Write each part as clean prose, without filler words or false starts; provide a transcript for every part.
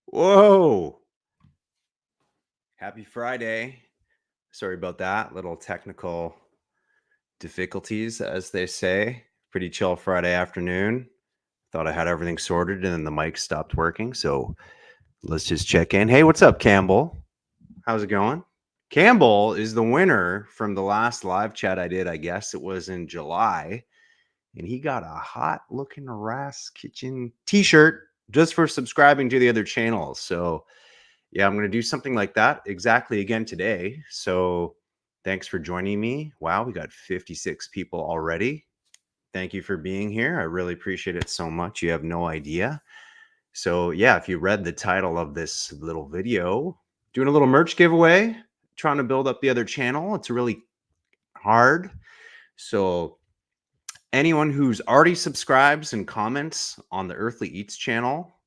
Whoa. Happy Friday. Sorry about that. Little technical difficulties, as they say. Pretty chill Friday afternoon. Thought I had everything sorted and then the mic stopped working. So let's just check in. Hey, what's up, Campbell? How's it going? Campbell is the winner from the last live chat I did. I guess it was in July. And he got a hot looking Ras Kitchen t shirt just for subscribing to the other channels. So yeah, I'm going to do something like that exactly again today. So thanks for joining me. Wow, we got 56 people already. Thank you for being here. I really appreciate it so much. You have no idea. So yeah, if you read the title of this little video, doing a little merch giveaway, trying to build up the other channel. It's really hard. So anyone who's already subscribes and comments on the Earthly Eats channel,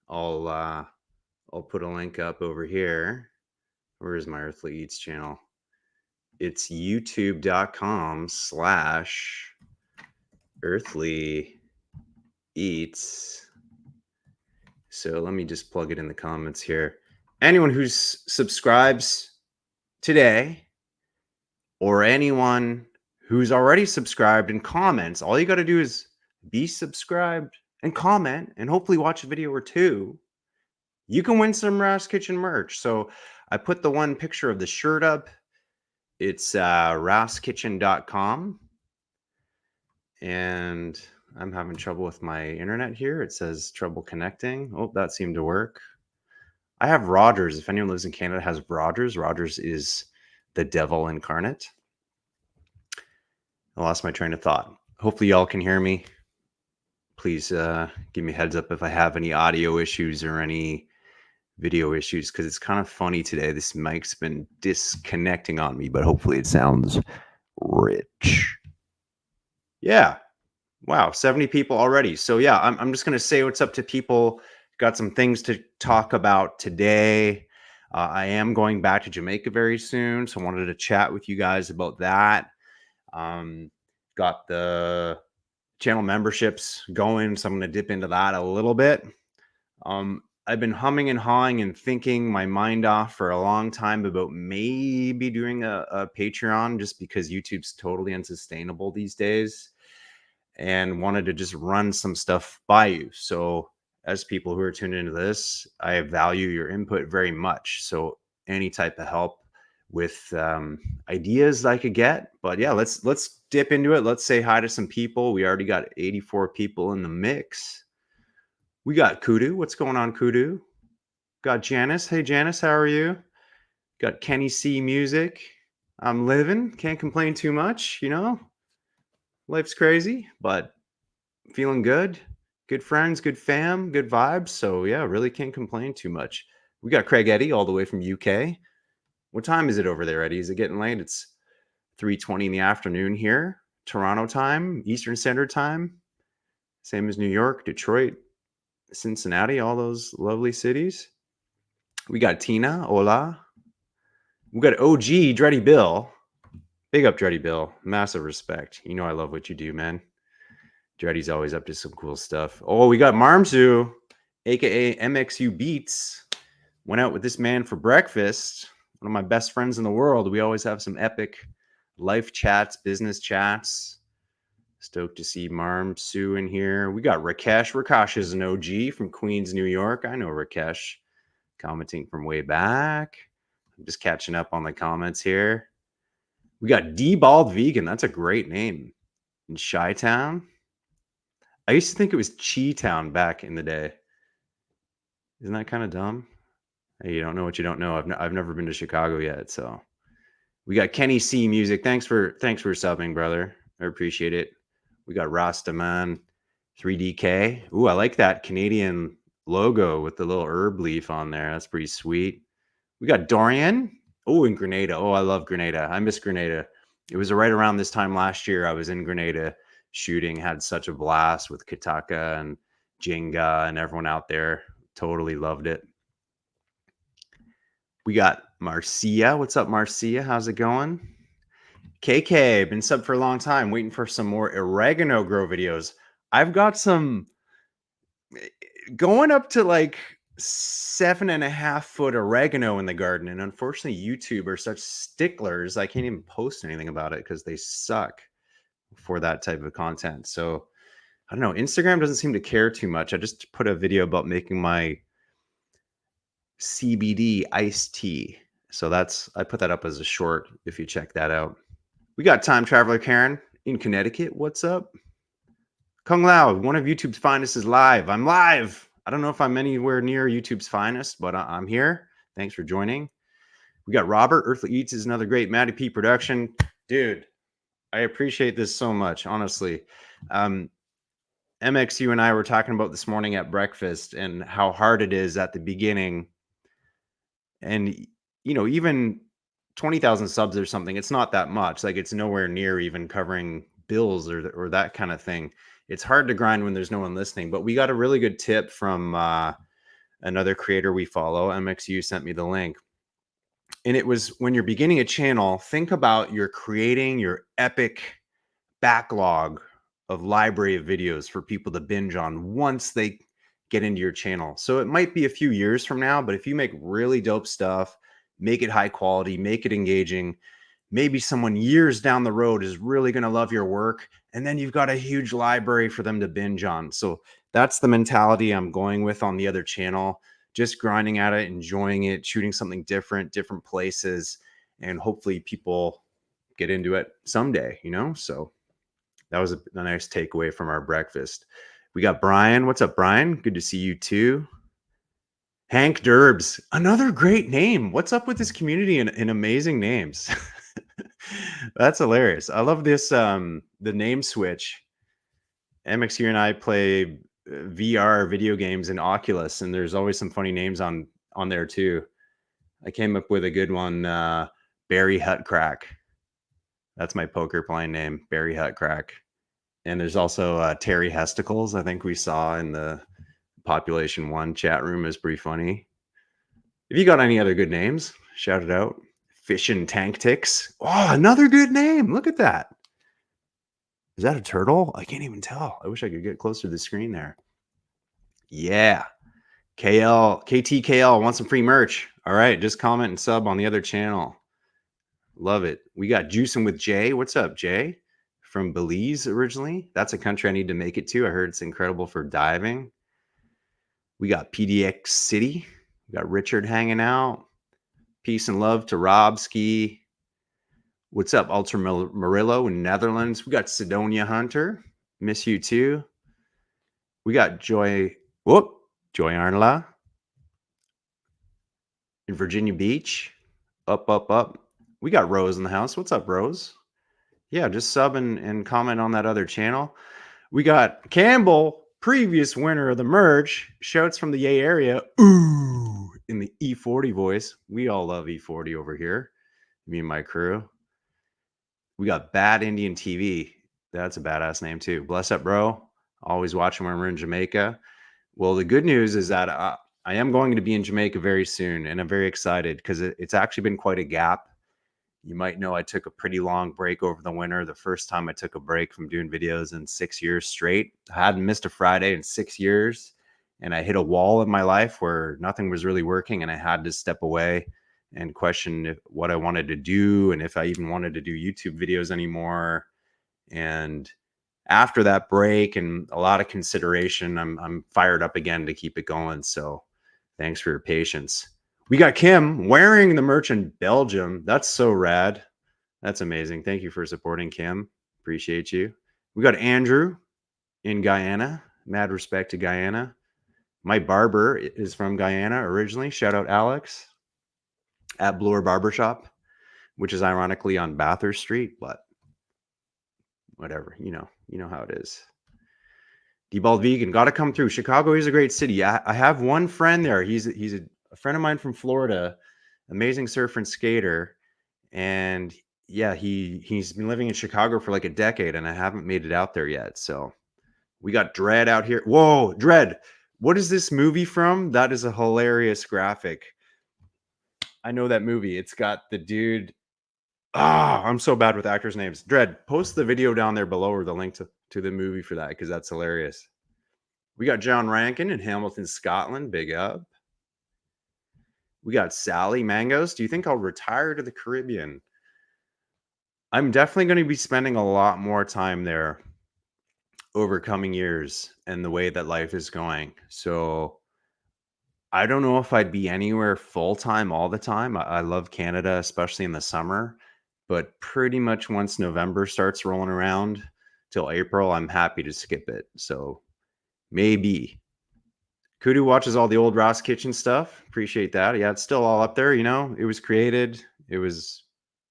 I'll put a link up over here. Where is my Earthly Eats channel? It's youtube.com/Earthly Eats. So let me just plug it in the comments here. Anyone who subscribes today, or anyone who's already subscribed and comments, all you got to do is be subscribed and comment and hopefully watch a video or two. You can win some Ras Kitchen merch. So I put the one picture of the shirt up. It's raskitchen.com. And I'm having trouble with my internet here. It says trouble connecting. Oh, that seemed to work. I have Rogers. If anyone lives in Canada has Rogers, Rogers is the devil incarnate. I lost my train of thought. Hopefully y'all can hear me. Please give me a heads up if I have any audio issues or any video issues, because it's kind of funny today. This mic's been disconnecting on me, but hopefully it sounds rich. Yeah. Wow, 70 people already. So yeah, I'm just going to say what's up to people. Got some things to talk about today. I am going back to Jamaica very soon, so I wanted to chat with you guys about that. Got the channel memberships going, so I'm going to dip into that a little bit. I've been humming and hawing and thinking my mind off for a long time about maybe doing a Patreon, just because YouTube's totally unsustainable these days, and wanted to just run some stuff by you. So as people who are tuned into this, I value your input very much. So any type of help with ideas I could get. But yeah, let's dip into it. Let's say hi to some people. We already got 84 people in the mix. We got Kudu. What's going on, Kudu? Got Janice. Hey, Janice, how are you? Got Kenny C Music. I'm living. Can't complain too much, you know? Life's crazy, but feeling good. Good friends, good fam, good vibes. So yeah, really can't complain too much. We got Craig Eddy all the way from UK. What time is it over there, Eddie? Is it getting late? It's 3:20 in the afternoon here. Toronto time, Eastern Standard Time. Same as New York, Detroit, Cincinnati, all those lovely cities. We got Tina, hola. We got OG, Dreddy Bill. Big up, Dreddy Bill. Massive respect. You know I love what you do, man. Dreddy's always up to some cool stuff. Oh, we got Marmsu, aka MXU Beats. Went out with this man for breakfast. One of my best friends in the world. We always have some epic life chats, business chats. Stoked to see Marmsu in here. We got Rakesh. Rakesh is an OG from Queens, New York. I know Rakesh, commenting from way back. I'm just catching up on the comments here. We got D-Bald Vegan. That's a great name. In Chi-Town. I used to think it was Chi-Town back in the day. Isn't that kind of dumb? Hey, you don't know what you don't know. I've never been to Chicago yet, so we got Kenny C Music. Thanks for subbing, brother. I appreciate it. We got Rastaman 3DK. Ooh, I like that Canadian logo with the little herb leaf on there. That's pretty sweet. We got Dorian. Oh, in Grenada. Oh, I love Grenada. I miss Grenada. It was right around this time last year. I was in Grenada shooting, had such a blast with Kataka and Jenga and everyone out there. Totally loved it. We got Marcia. What's up, Marcia? How's it going? KK, been sub for a long time, waiting for some more oregano grow videos. I've got some going up to like 7.5 foot oregano in the garden. And unfortunately, YouTube are such sticklers. I can't even post anything about it because they suck for that type of content. So I don't know. Instagram doesn't seem to care too much. I just put a video about making my CBD iced tea. So I put that up as a short if you check that out. We got Time Traveler Karen in Connecticut. What's up? Kung Lao, one of YouTube's finest, is live. I'm live. I don't know if I'm anywhere near YouTube's finest, but I'm here. Thanks for joining. We got Robert. Earthly Eats is another great Matty P production. Dude, I appreciate this so much, honestly. MXU and I were talking about this morning at breakfast and how hard it is at the beginning. And, even 20,000 subs or something, it's not that much. Like, it's nowhere near even covering bills or that kind of thing. It's hard to grind when there's no one listening. But we got a really good tip from another creator we follow. MXU sent me the link. And it was, when you're beginning a channel, think about you're creating your epic backlog of library of videos for people to binge on once they get into your channel. So it might be a few years from now, but if you make really dope stuff, make it high quality, make it engaging, maybe someone years down the road is really going to love your work, and then you've got a huge library for them to binge on. So that's the mentality I'm going with on the other channel. Just grinding at it, enjoying it, shooting something different, different places, and hopefully people get into it someday, So that was a nice takeaway from our breakfast. We got Brian. What's up, Brian? Good to see you too. Hank Derbs, another great name. What's up with this community and amazing names? That's hilarious. I love this, the name switch. MXU and I play VR video games in Oculus, and there's always some funny names on there too. I came up with a good one, Barry Hutcrack. That's my poker playing name, Barry Hutcrack. And there's also Terry Hesticles, I think we saw in the Population 1 chat room, is pretty funny. If you got any other good names, shout it out. Fishin' Tank Ticks. Oh, another good name. Look at that. Is that a turtle? I can't even tell. I wish I could get closer to the screen there. Yeah. KTKL wants some free merch. All right, just comment and sub on the other channel. Love it. We got Juicing with Jay. What's up, Jay? From Belize originally. That's a country I need to make it to. I heard it's incredible for diving. We got PDX City. We got Richard hanging out. Peace and love to Rob Ski. What's up, Ultra Murillo in Netherlands? We got Sidonia Hunter. Miss you too. We got Joy Arnla in Virginia Beach. Up. We got Rose in the house. What's up, Rose? Yeah, just sub and comment on that other channel. We got Campbell, previous winner of the merch. Shouts from the Yay area. Ooh, in the E40 voice. We all love E40 over here. Me and my crew. We got Bad Indian TV. That's a badass name too. Bless up, bro. Always watching when we're in Jamaica. Well, the good news is that I am going to be in Jamaica very soon, and I'm very excited because it's actually been quite a gap. You might know I took a pretty long break over the winter. The first time I took a break from doing videos in 6 years straight. I hadn't missed a Friday in 6 years, and I hit a wall in my life where nothing was really working, and I had to step away and question what I wanted to do and if I even wanted to do YouTube videos anymore. And after that break and a lot of consideration, I'm fired up again to keep it going. So thanks for your patience. We got Kim wearing the merch in Belgium. That's so rad. That's amazing. Thank you for supporting, Kim. Appreciate you. We got Andrew in Guyana. Mad respect to Guyana. My barber is from Guyana originally. Shout out Alex at Bloor Barbershop, which is ironically on Bathurst Street, but whatever, you know how it is. Debald Vegan, got to come through. Chicago is a great city. I have one friend there. He's a friend of mine from Florida, amazing surfer and skater. And yeah, he's been living in Chicago for like a decade, and I haven't made it out there yet. So we got Dread out here. Whoa, Dread. What is this movie from? That is a hilarious graphic. I know that movie. It's got the dude. I'm so bad with actors' names. Dread, post the video down there below or the link to the movie for that, because that's hilarious. We got John Rankin in Hamilton, Scotland. Big up. We got Sally Mangoes. Do you think I'll retire to the Caribbean? I'm definitely going to be spending a lot more time there over coming years and the way that life is going. So I don't know if I'd be anywhere full time all the time. I love Canada, especially in the summer, but pretty much once November starts rolling around till April, I'm happy to skip it. So maybe. Kudu watches all the old Ross Kitchen stuff. Appreciate that. Yeah, it's still all up there. It was created. It was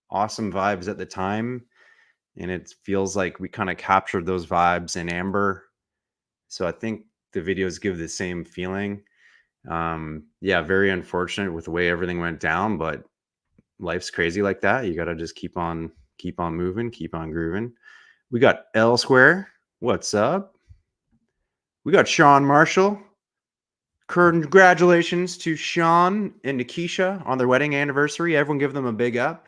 awesome vibes at the time. And it feels like we kind of captured those vibes in Amber. So I think the videos give the same feeling. Yeah, very unfortunate with the way everything went down, but life's crazy like that. You got to just keep on moving, keep on grooving. We got L Square. What's up? We got Sean Marshall. Congratulations to Sean and Nikisha on their wedding anniversary. Everyone give them a big up.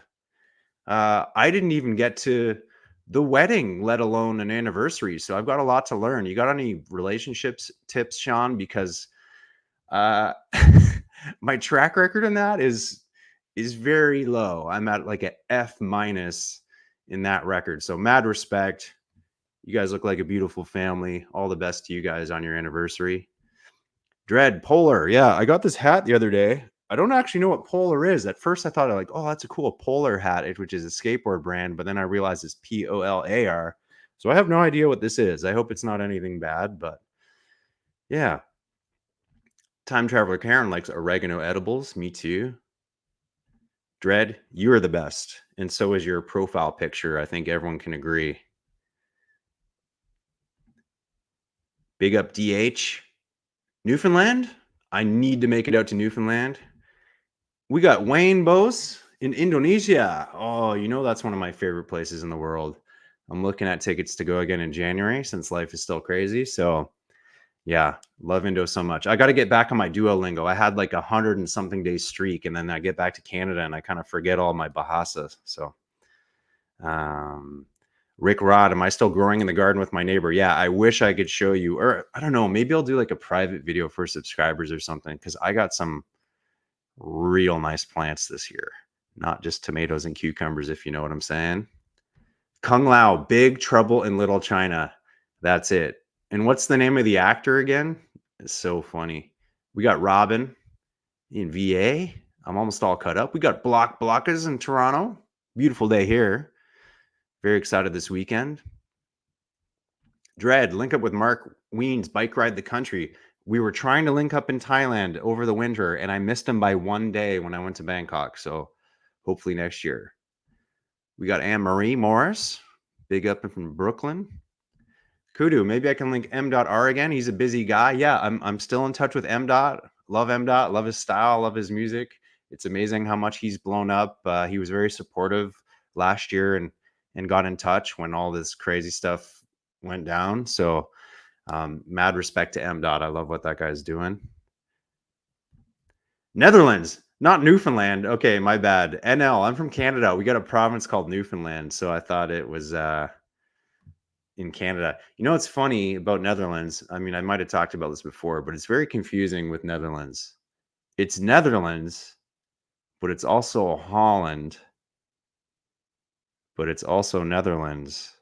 I didn't even get to the wedding, let alone an anniversary. So I've got a lot to learn. You got any relationships tips, Sean? Because uh, my track record in that is very low. I'm at like a F minus in that record. So mad respect. You guys look like a beautiful family. All the best to you guys on your anniversary. Dread Polar. Yeah, I got this hat the other day. I don't actually know what Polar is. At first, I thought like, oh, that's a cool Polar hat, which is a skateboard brand. But then I realized it's Polar. So I have no idea what this is. I hope it's not anything bad. But yeah, Time Traveler Karen likes oregano edibles. Me too. Dread, you are the best, and so is your profile picture. I think everyone can agree. Big up DH. Newfoundland. I need to make it out to Newfoundland. We got Wayne Bose in Indonesia. Oh, that's one of my favorite places in the world. I'm looking at tickets to go again in January since life is still crazy. So yeah, love Indo so much. I got to get back on my Duolingo. I had like 100 and something day streak, and then I get back to Canada and I kind of forget all my Bahasa. So Rick Rod, am I still growing in the garden with my neighbor? Yeah, I wish I could show you, or I don't know, maybe I'll do like a private video for subscribers or something, because I got some real nice plants this year, not just tomatoes and cucumbers, if you know what I'm saying. Kung Lao, Big Trouble in Little China. That's it. And what's the name of the actor again? It's so funny. We got Robin in VA. I'm almost all cut up. We got Blockas in Toronto. Beautiful day here. Very excited this weekend. Dread, link up with Mark Wiens, bike ride the country. We were trying to link up in Thailand over the winter, and I missed him by one day when I went to Bangkok. So hopefully next year. We got Anne Marie Morris, big up from Brooklyn. Kudu, maybe I can link M.R again. He's a busy guy. Yeah, I'm still in touch with M. Love M. Love his style, love his music. It's amazing how much he's blown up. He was very supportive last year and got in touch when all this crazy stuff went down. So mad respect to M. I love what that guy's doing. Netherlands, not Newfoundland. Okay, my bad. NL. I'm from Canada. We got a province called Newfoundland, so I thought it was in Canada. What's funny about Netherlands? I mean, I might have talked about this before, but it's very confusing with Netherlands. It's Netherlands, but it's also Holland, but it's also Netherlands,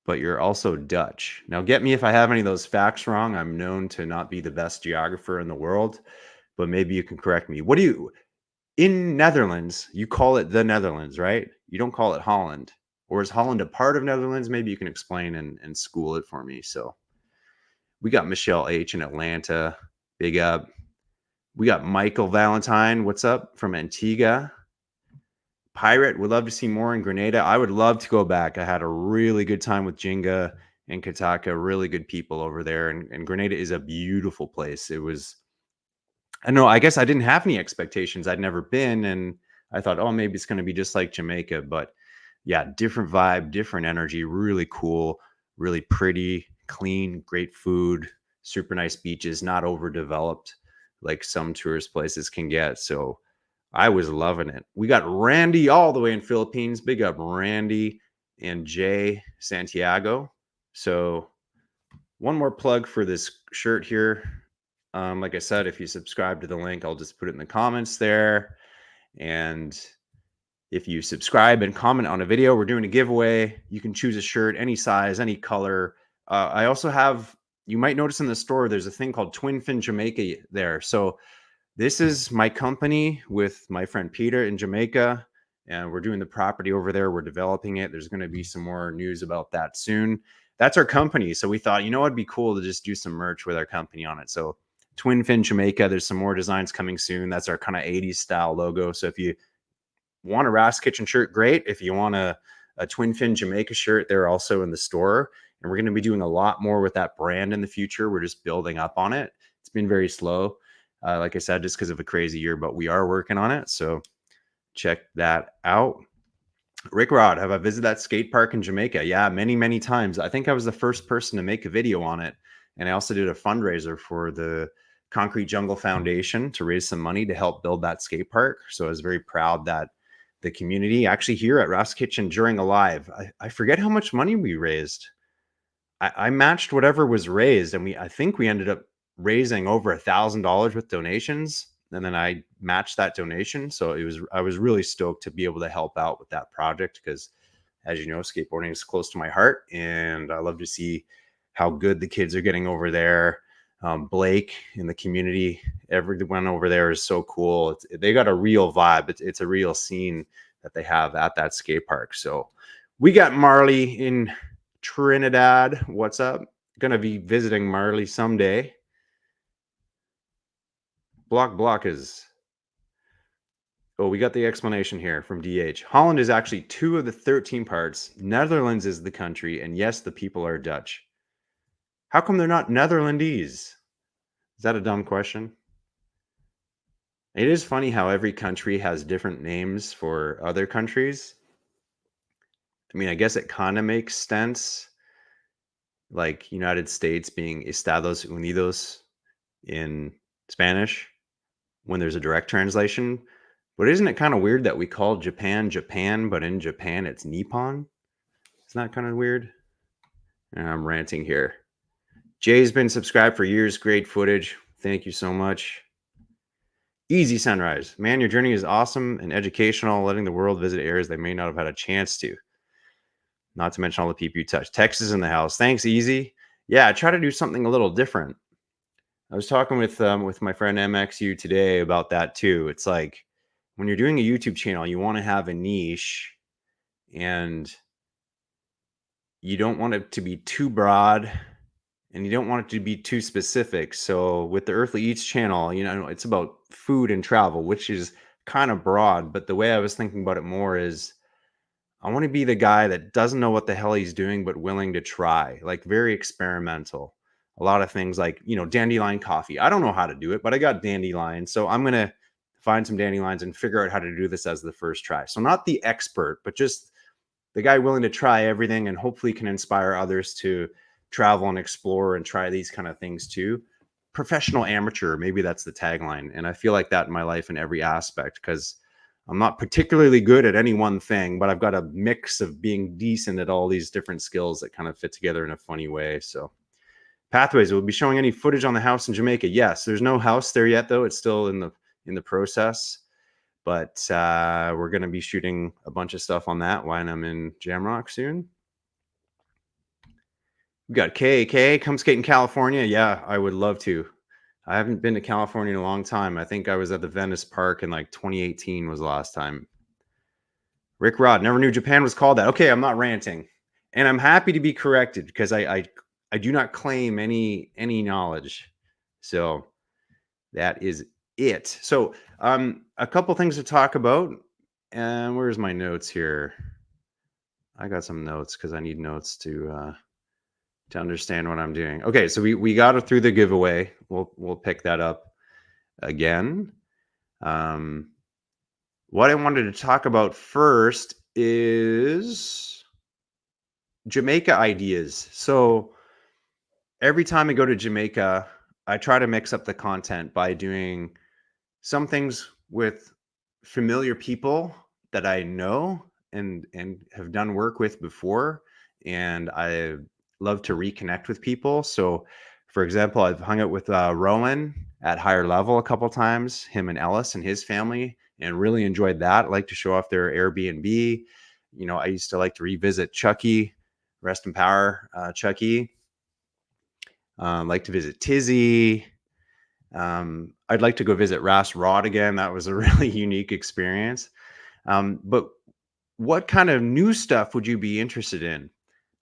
but you're also Dutch. Now, get me if I have any of those facts wrong. I'm known to not be the best geographer in the world, but maybe you can correct me. In Netherlands, you call it the Netherlands, right? You don't call it Holland. Or is Holland a part of Netherlands? Maybe you can explain and school it for me. So we got Michelle H in Atlanta. Big up. We got Michael Valentine. What's up from Antigua? Pirate, would love to see more in Grenada. I would love to go back. I had a really good time with Jenga and Kataka. Really good people over there. And Grenada is a beautiful place. It was, I don't know, I guess I didn't have any expectations. I'd never been. And I thought, oh, maybe it's going to be just like Jamaica. But yeah, different vibe, different energy, really cool, really pretty, clean, great food, super nice beaches, not overdeveloped like some tourist places can get. So I was loving it. We got Randy all the way in Philippines. Big up Randy and Jay Santiago. So one more plug for this shirt here. Like I said, if you subscribe to the link, I'll just put it in the comments there. And if you subscribe and comment on a video, we're doing a giveaway. You can choose a shirt, any size, any color. I also have, you might notice in the store, there's a thing called Twin Fin Jamaica there. So this is my company with my friend Peter in Jamaica, and we're doing the property over there. We're developing it. There's going to be some more news about that soon. That's our company. So we thought, it'd be cool to just do some merch with our company on it. So Twin Fin Jamaica, there's some more designs coming soon. That's our kind of 80s style logo. So if you want a Ras Kitchen shirt, great. If you want a Twin Fin Jamaica shirt, they're also in the store. And we're going to be doing a lot more with that brand in the future. We're just building up on it. It's been very slow, like I said, just because of a crazy year, but we are working on it. So check that out. Rick Rod, have I visited that skate park in Jamaica? Yeah, many, many times. I think I was the first person to make a video on it. And I also did a fundraiser for the Concrete Jungle Foundation to raise some money to help build that skate park. So I was very proud that the community actually here at Ras Kitchen during a live, I forget how much money we raised. I matched whatever was raised, and I think we ended up raising over $1,000 with donations, and then I matched that donation. So I was really stoked to be able to help out with that project because, as you know, skateboarding is close to my heart, and I love to see how good the kids are getting over there. Blake in the community, everyone over there is so cool. They got a real vibe. It's a real scene that they have at that skate park. So we got Marley in Trinidad. What's up? Gonna be visiting Marley someday. Block is. Oh, we got the explanation here from DH. Holland is actually 2 of the 13 parts. Netherlands is the country, and yes, the people are Dutch. How come they're not Netherlandese? Is that a dumb question? It is funny how every country has different names for other countries. I mean, I guess it kind of makes sense. Like United States being Estados Unidos in Spanish when there's a direct translation. But isn't it kind of weird that we call Japan Japan, but in Japan it's Nippon? Isn't that kind of weird? I'm ranting here. Jay's been subscribed for years. Great footage. Thank you so much. Easy Sunrise. Man, your journey is awesome and educational, letting the world visit areas they may not have had a chance to. Not to mention all the people you touch. Texas in the house. Thanks, Easy. Yeah, I try to do something a little different. I was talking with my friend MXU today about that too. It's like when you're doing a YouTube channel, you want to have a niche and you don't want it to be too broad and you don't want it to be too specific. So with the Earthly Eats channel, it's about food and travel, which is kind of broad. But the way I was thinking about it more is I want to be the guy that doesn't know what the hell he's doing, but willing to try, like very experimental. A lot of things like, dandelion coffee. I don't know how to do it, but I got dandelion. So I'm going to find some dandelions and figure out how to do this as the first try. So not the expert, but just the guy willing to try everything and hopefully can inspire others to travel and explore and try these kind of things too. Professional amateur, maybe that's the tagline. And I feel like that in my life in every aspect because I'm not particularly good at any one thing, but I've got a mix of being decent at all these different skills that kind of fit together in a funny way. So Pathways will be showing any footage on the house in Jamaica. Yes, there's no house there yet, though. It's still in the process. But we're going to be shooting a bunch of stuff on that when I'm in Jamrock soon. We got KK, come skate in California. Yeah, I would love to. I haven't been to California in a long time. I think I was at the Venice Park in like 2018 was the last time. Rick Rod, never knew Japan was called that. Okay, I'm not ranting. And I'm happy to be corrected because I do not claim any knowledge. So that is it. So a couple things to talk about. And where's my notes here? I got some notes because I need notes to understand what I'm doing. Okay, so we got it through the giveaway. We'll pick that up again. What I wanted to talk about first is Jamaica ideas. So every time I go to Jamaica, I try to mix up the content by doing some things with familiar people that I know and have done work with before. And I love to reconnect with people. So For example, I've hung out with Rowan at higher level a couple times, him and Ellis and his family, and really enjoyed that. I like to show off their Airbnb. I used to like to revisit Chucky, rest in power, Chucky. Like to visit Tizzy. I'd like to go visit Ras Rod again. That was a really unique experience. But what kind of new stuff would you be interested in?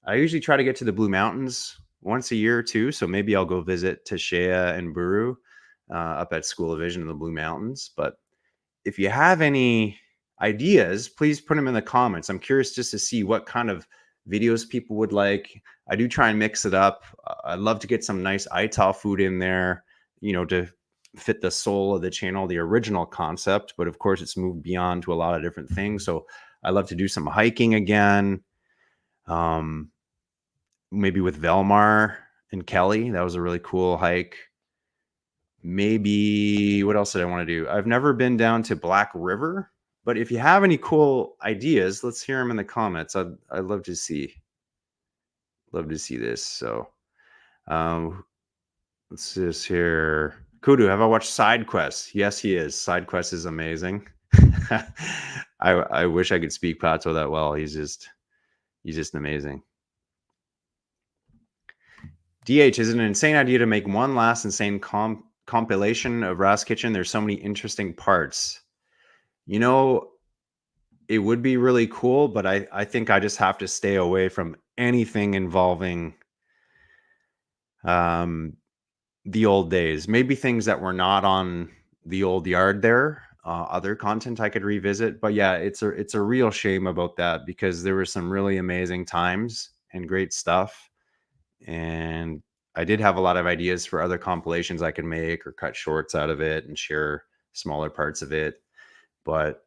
I usually try to get to the Blue Mountains once a year or two. So maybe I'll go visit Tashea and Buru up at School of Vision in the Blue Mountains. But if you have any ideas, please put them in the comments. I'm curious just to see what kind of videos people would like. I do try and mix it up. I'd love to get some nice Ital food in there, to fit the soul of the channel, the original concept. But of course, it's moved beyond to a lot of different things. So I love to do some hiking again. Maybe with Velmar and Kelly. That was a really cool hike. Maybe what else did I want to do? I've never been down to Black River, but if you have any cool ideas, let's hear them in the comments. I'd love to see this. So let's just hear Kudu. Have I watched Side Quest? Yes, he is. Side Quest is amazing. I wish I could speak Pato that well. He's just amazing. DH, is it an insane idea to make one last insane compilation of Ras Kitchen? There's so many interesting parts. It would be really cool, but I think I just have to stay away from anything involving the old days. Maybe things that were not on the old yard there. Other content I could revisit. But yeah, it's a real shame about that because there were some really amazing times and great stuff. And I did have a lot of ideas for other compilations I could make or cut shorts out of it and share smaller parts of it. But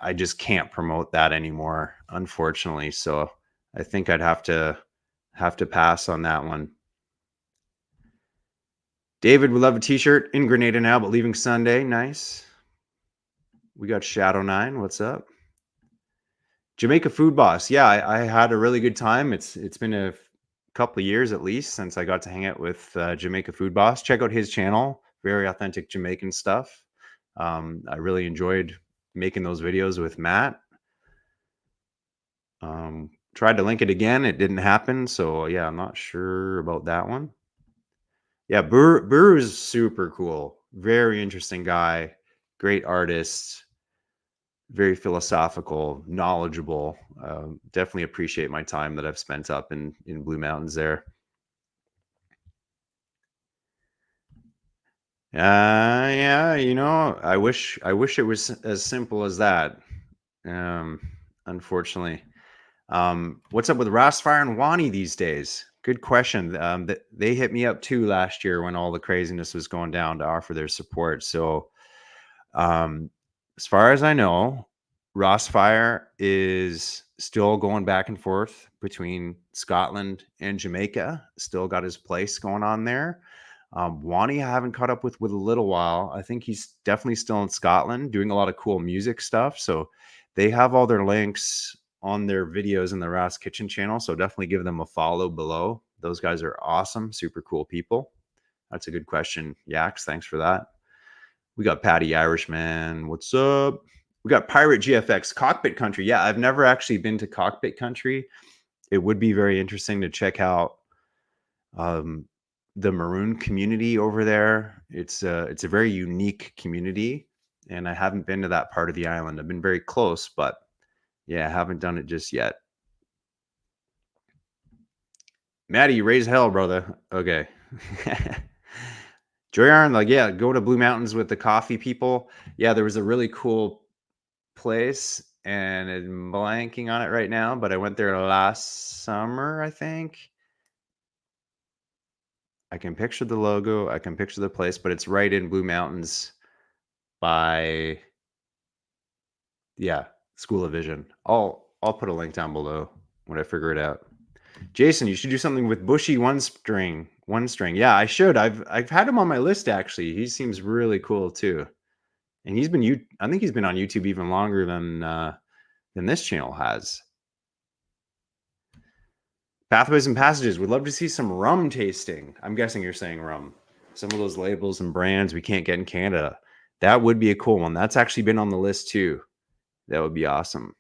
I just can't promote that anymore, unfortunately. So I think I'd have to pass on that one. David would love a t-shirt in Grenada now, but leaving Sunday. Nice. We got Shadow 9. What's up? Jamaica Food Boss. Yeah, I had a really good time. It's been a couple of years at least since I got to hang out with Jamaica Food Boss. Check out his channel. Very authentic Jamaican stuff. I really enjoyed making those videos with Matt. Tried to link it again. It didn't happen. So yeah, I'm not sure about that one. Yeah, Buru is super cool. Very interesting guy. Great artist. Very philosophical, knowledgeable. Definitely appreciate my time that I've spent up in Blue Mountains there. Yeah, I wish it was as simple as that. Unfortunately. What's up with Rastfire and Wani these days? Good question. They hit me up too last year when all the craziness was going down to offer their support. So, as far as I know, Rastfire is still going back and forth between Scotland and Jamaica. Still got his place going on there. Wani I haven't caught up with a little while. I think he's definitely still in Scotland doing a lot of cool music stuff. So they have all their links on their videos in the Ras Kitchen channel. So definitely give them a follow below. Those guys are awesome, super cool people. That's a good question, Yax. Thanks for that. We got Patty Irishman. What's up? We got Pirate GFX, Cockpit Country. Yeah, I've never actually been to Cockpit Country. It would be very interesting to check out the Maroon community over there. It's a very unique community, and I haven't been to that part of the island. I've been very close, but yeah, I haven't done it just yet. Maddie, you raise hell, brother. Okay. Joy Arn, like, yeah, go to Blue Mountains with the coffee people. Yeah, there was a really cool place, and I'm blanking on it right now, but I went there last summer, I think. I can picture the logo. I can picture the place, but it's right in Blue Mountains by, yeah, School of Vision. I'll put a link down below when I figure it out. Jason, you should do something with Bushy one string. Yeah, I should. I've had him on my list actually. He seems really cool too. And I think he's been on YouTube even longer than this channel has. Pathways and Passages. Would love to see some rum tasting. I'm guessing you're saying rum. Some of those labels and brands we can't get in Canada. That would be a cool one. That's actually been on the list too. That would be awesome.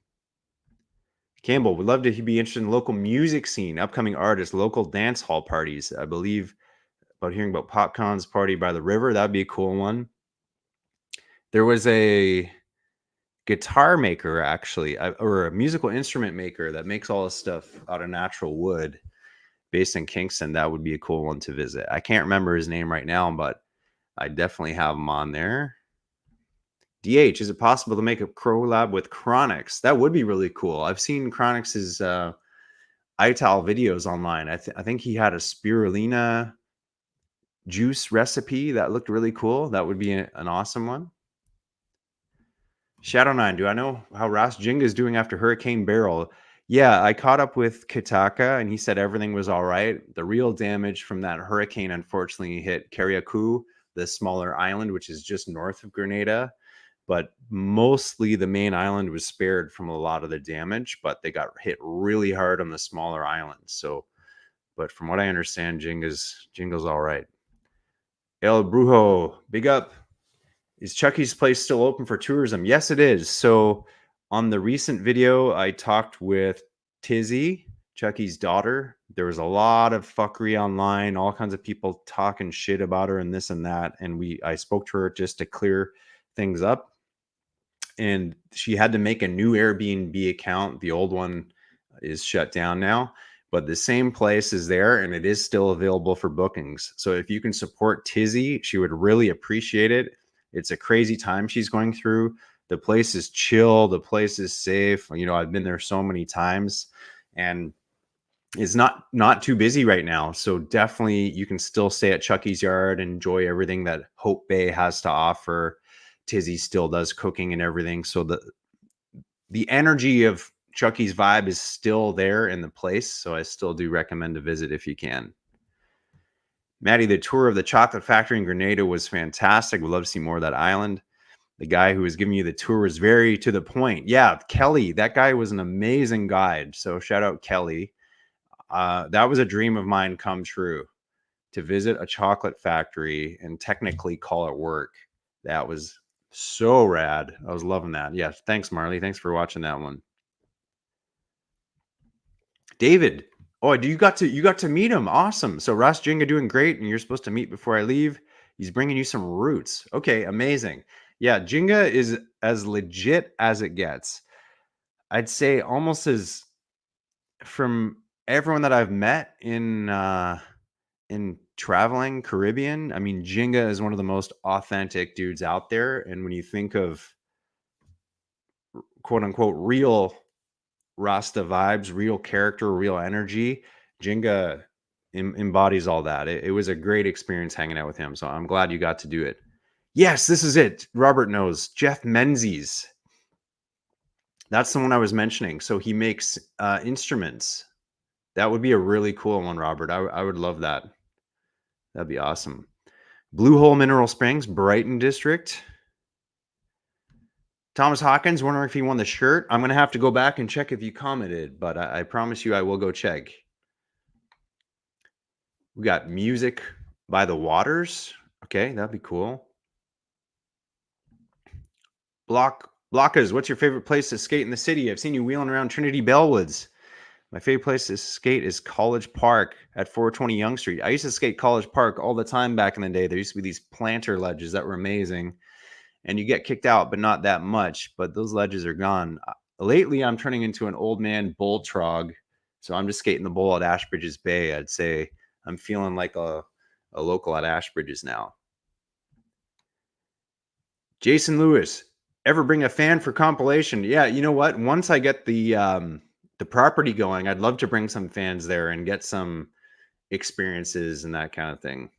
Campbell would love to be interested in local music scene, upcoming artists, local dance hall parties. I believe about hearing about PopCon's Party by the River. That'd be a cool one. There was a guitar maker, actually, or a musical instrument maker that makes all this stuff out of natural wood based in Kingston. That would be a cool one to visit. I can't remember his name right now, but I definitely have him on there. DH, is it possible to make a collab with Chronix? That would be really cool. I've seen Chronix's Ital videos online. I think he had a spirulina juice recipe that looked really cool. That would be an awesome one. Shadow 9, do I know how Ras Jinga is doing after Hurricane Beryl? Yeah, I caught up with Kitaka and he said everything was all right. The real damage from that hurricane unfortunately hit Carriacou, the smaller island, which is just north of Grenada. But mostly the main island was spared from a lot of the damage, but they got hit really hard on the smaller islands. So, but from what I understand, Jinga's all right. El Brujo, big up. Is Chucky's place still open for tourism? Yes, it is. So on the recent video, I talked with Tizzy, Chucky's daughter. There was a lot of fuckery online, all kinds of people talking shit about her and this and that. And I spoke to her just to clear things up. And she had to make a new Airbnb account. The old one is shut down now, but the same place is there and it is still available for bookings. So if you can support Tizzy, she would really appreciate it. It's a crazy time she's going through. The place is chill. The place is safe. You know, I've been there so many times and it's not too busy right now. So definitely you can still stay at Chucky's Yard, enjoy everything that Hope Bay has to offer. Tizzy still does cooking and everything. So the energy of Chucky's vibe is still there in the place. So I still do recommend to visit if you can. Maddie, the tour of the chocolate factory in Grenada was fantastic. We'd love to see more of that island. The guy who was giving you the tour was very to the point. Yeah, Kelly, that guy was an amazing guide. So shout out Kelly. That was a dream of mine come true, to visit a chocolate factory and technically call it work. That was so rad. I was loving that. Yeah, thanks, Marley. Thanks for watching that one. David, oh, you got to meet him. Awesome. So Ross Jenga doing great, and you're supposed to meet before I leave. He's bringing you some roots. Okay, amazing. Yeah, Jenga is as legit as it gets. I'd say almost as from everyone that I've met in traveling Caribbean. I mean, Jenga is one of the most authentic dudes out there. And when you think of quote unquote real Rasta vibes, real character, real energy, Jenga embodies all that. It was a great experience hanging out with him. So I'm glad you got to do it. Yes, this is it. Robert knows. Jeff Menzies. That's the one I was mentioning. So he makes instruments. That would be a really cool one, Robert. I would love that. That'd be awesome. Blue Hole Mineral Springs, Brighton District. Thomas Hawkins, wondering if he won the shirt. I'm going to have to go back and check if you commented, but I promise you I will go check. We got Music by the Waters. Okay, that'd be cool. Blockas, what's your favorite place to skate in the city? I've seen you wheeling around Trinity Bellwoods. My favorite place to skate is College Park at 420 Yonge Street. I used to skate College Park all the time back in the day. There used to be these planter ledges that were amazing. And you get kicked out, but not that much. But those ledges are gone. Lately, I'm turning into an old man bull trog. So I'm just skating the bowl at Ashbridges Bay. I'd say I'm feeling like a local at Ashbridges now. Jason Lewis, ever bring a fan for compilation? Yeah, you know what? Once I get the property going, I'd love to bring some fans there and get some experiences and that kind of thing.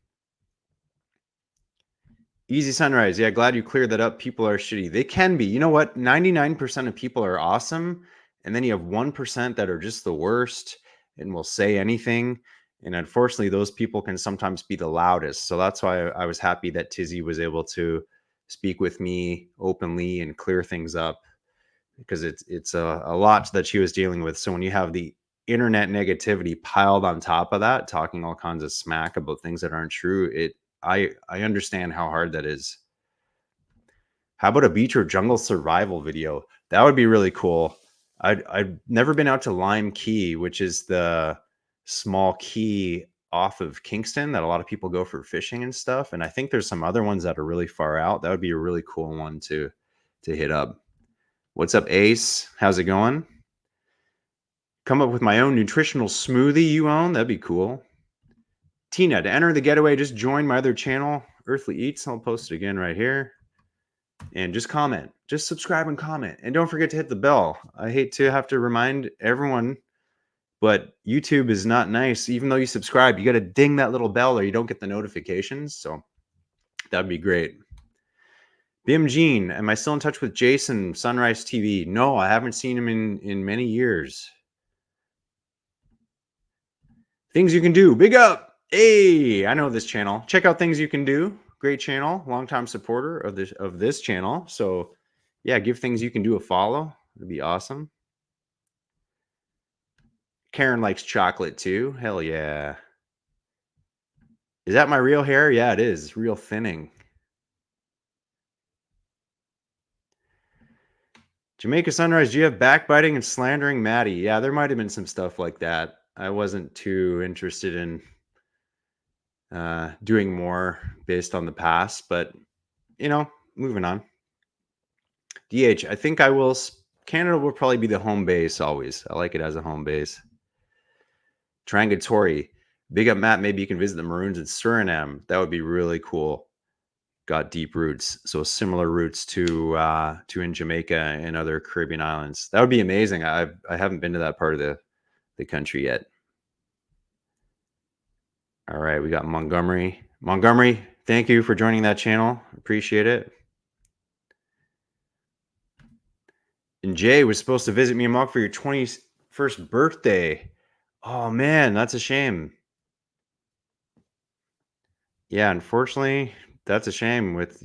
Easy Sunrise. Yeah, glad you cleared that up. People are shitty. They can be. You know what? 99% of people are awesome. And then you have 1% that are just the worst and will say anything. And unfortunately, those people can sometimes be the loudest. So that's why I was happy that Tizzy was able to speak with me openly and clear things up, because it's a lot that she was dealing with. So when you have the internet negativity piled on top of that, talking all kinds of smack about things that aren't true. I understand how hard that is. How about a beach or jungle survival video? That would be really cool. I've never been out to Lime Key, which is the small key off of Kingston that a lot of people go for fishing and stuff. And I think there's some other ones that are really far out. That would be a really cool one to hit up. What's up, Ace? How's it going? Come up with my own nutritional smoothie you own. That'd be cool. Tina, to enter the getaway, just join my other channel, Earthly Eats. I'll post it again right here. And just comment, just subscribe and comment. And don't forget to hit the bell. I hate to have to remind everyone, but YouTube is not nice. Even though you subscribe, you got to ding that little bell or you don't get the notifications. So that'd be great. Bim Jean, am I still in touch with Jason, Sunrise TV? No, I haven't seen him in many years. Things you can do. Big up. Hey, I know this channel. Check out Things You Can Do. Great channel. Longtime supporter of this channel. So yeah, give Things You Can Do a follow. It'd be awesome. Karen likes chocolate too. Hell yeah. Is that my real hair? Yeah, it is. Real thinning. Jamaica Sunrise, do you have backbiting and slandering Maddie? Yeah, there might have been some stuff like that. I wasn't too interested in doing more based on the past, but you know, moving on. DH, I think I will. Canada will probably be the home base always. I like it as a home base. Trangatori, big up Matt. Maybe you can visit the Maroons in Suriname. That would be really cool. Got deep roots, so similar roots to in Jamaica and other Caribbean islands. That would be amazing. I haven't been to that part of the country yet. All right, we got Montgomery. Montgomery, thank you for joining that channel. Appreciate it. And Jay was supposed to visit me in Mock for your 21st birthday. Oh man, that's a shame. Yeah, unfortunately, that's a shame with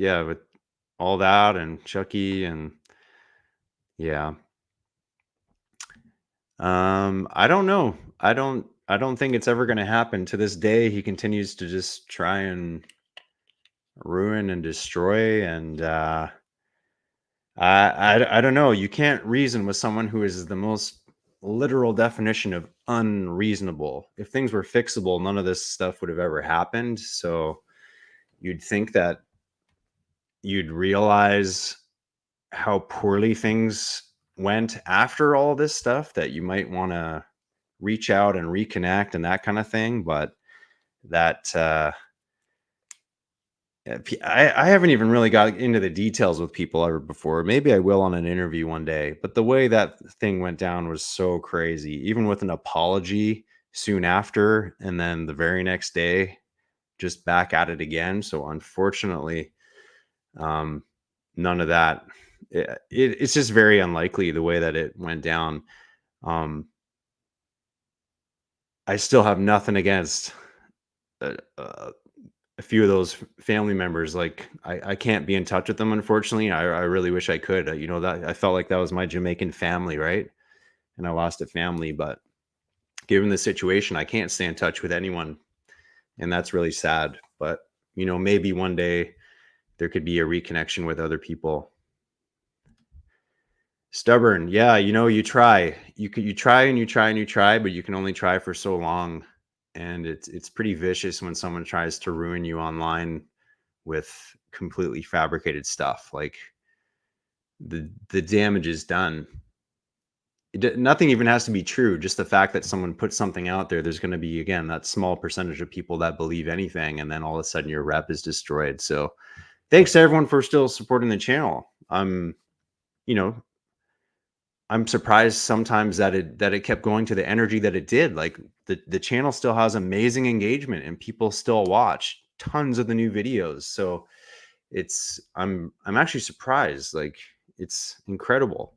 all that and Chucky and yeah. I don't know. I don't think it's ever going to happen. To this day, he continues to just try and ruin and destroy and I don't know. You can't reason with someone who is the most literal definition of unreasonable. If things were fixable, none of this stuff would have ever happened. So you'd think that you'd realize how poorly things went after all this stuff, that you might want to reach out and reconnect and that kind of thing. But that I haven't even really got into the details with people ever before. Maybe I will on an interview one day. But the way that thing went down was so crazy, even with an apology soon after. And then the very next day, just back at it again. So unfortunately, none of that. It's just very unlikely the way that it went down. I still have nothing against a few of those family members. Like I can't be in touch with them, unfortunately. I really wish I could. You know, that I felt like that was my Jamaican family, right? And I lost a family, but given the situation, I can't stay in touch with anyone, and that's really sad. But you know, maybe one day there could be a reconnection with other people. Stubborn, yeah. You know, you try, you try and you try and you try, but you can only try for so long, and it's pretty vicious when someone tries to ruin you online with completely fabricated stuff. Like the damage is done. Nothing even has to be true. Just the fact that someone puts something out there, there's going to be, again, that small percentage of people that believe anything, and then all of a sudden your rep is destroyed. So thanks to everyone for still supporting the channel. You know, I'm surprised sometimes that it kept going to the energy that it did. Like the channel still has amazing engagement and people still watch tons of the new videos. So I'm actually surprised. Like it's incredible.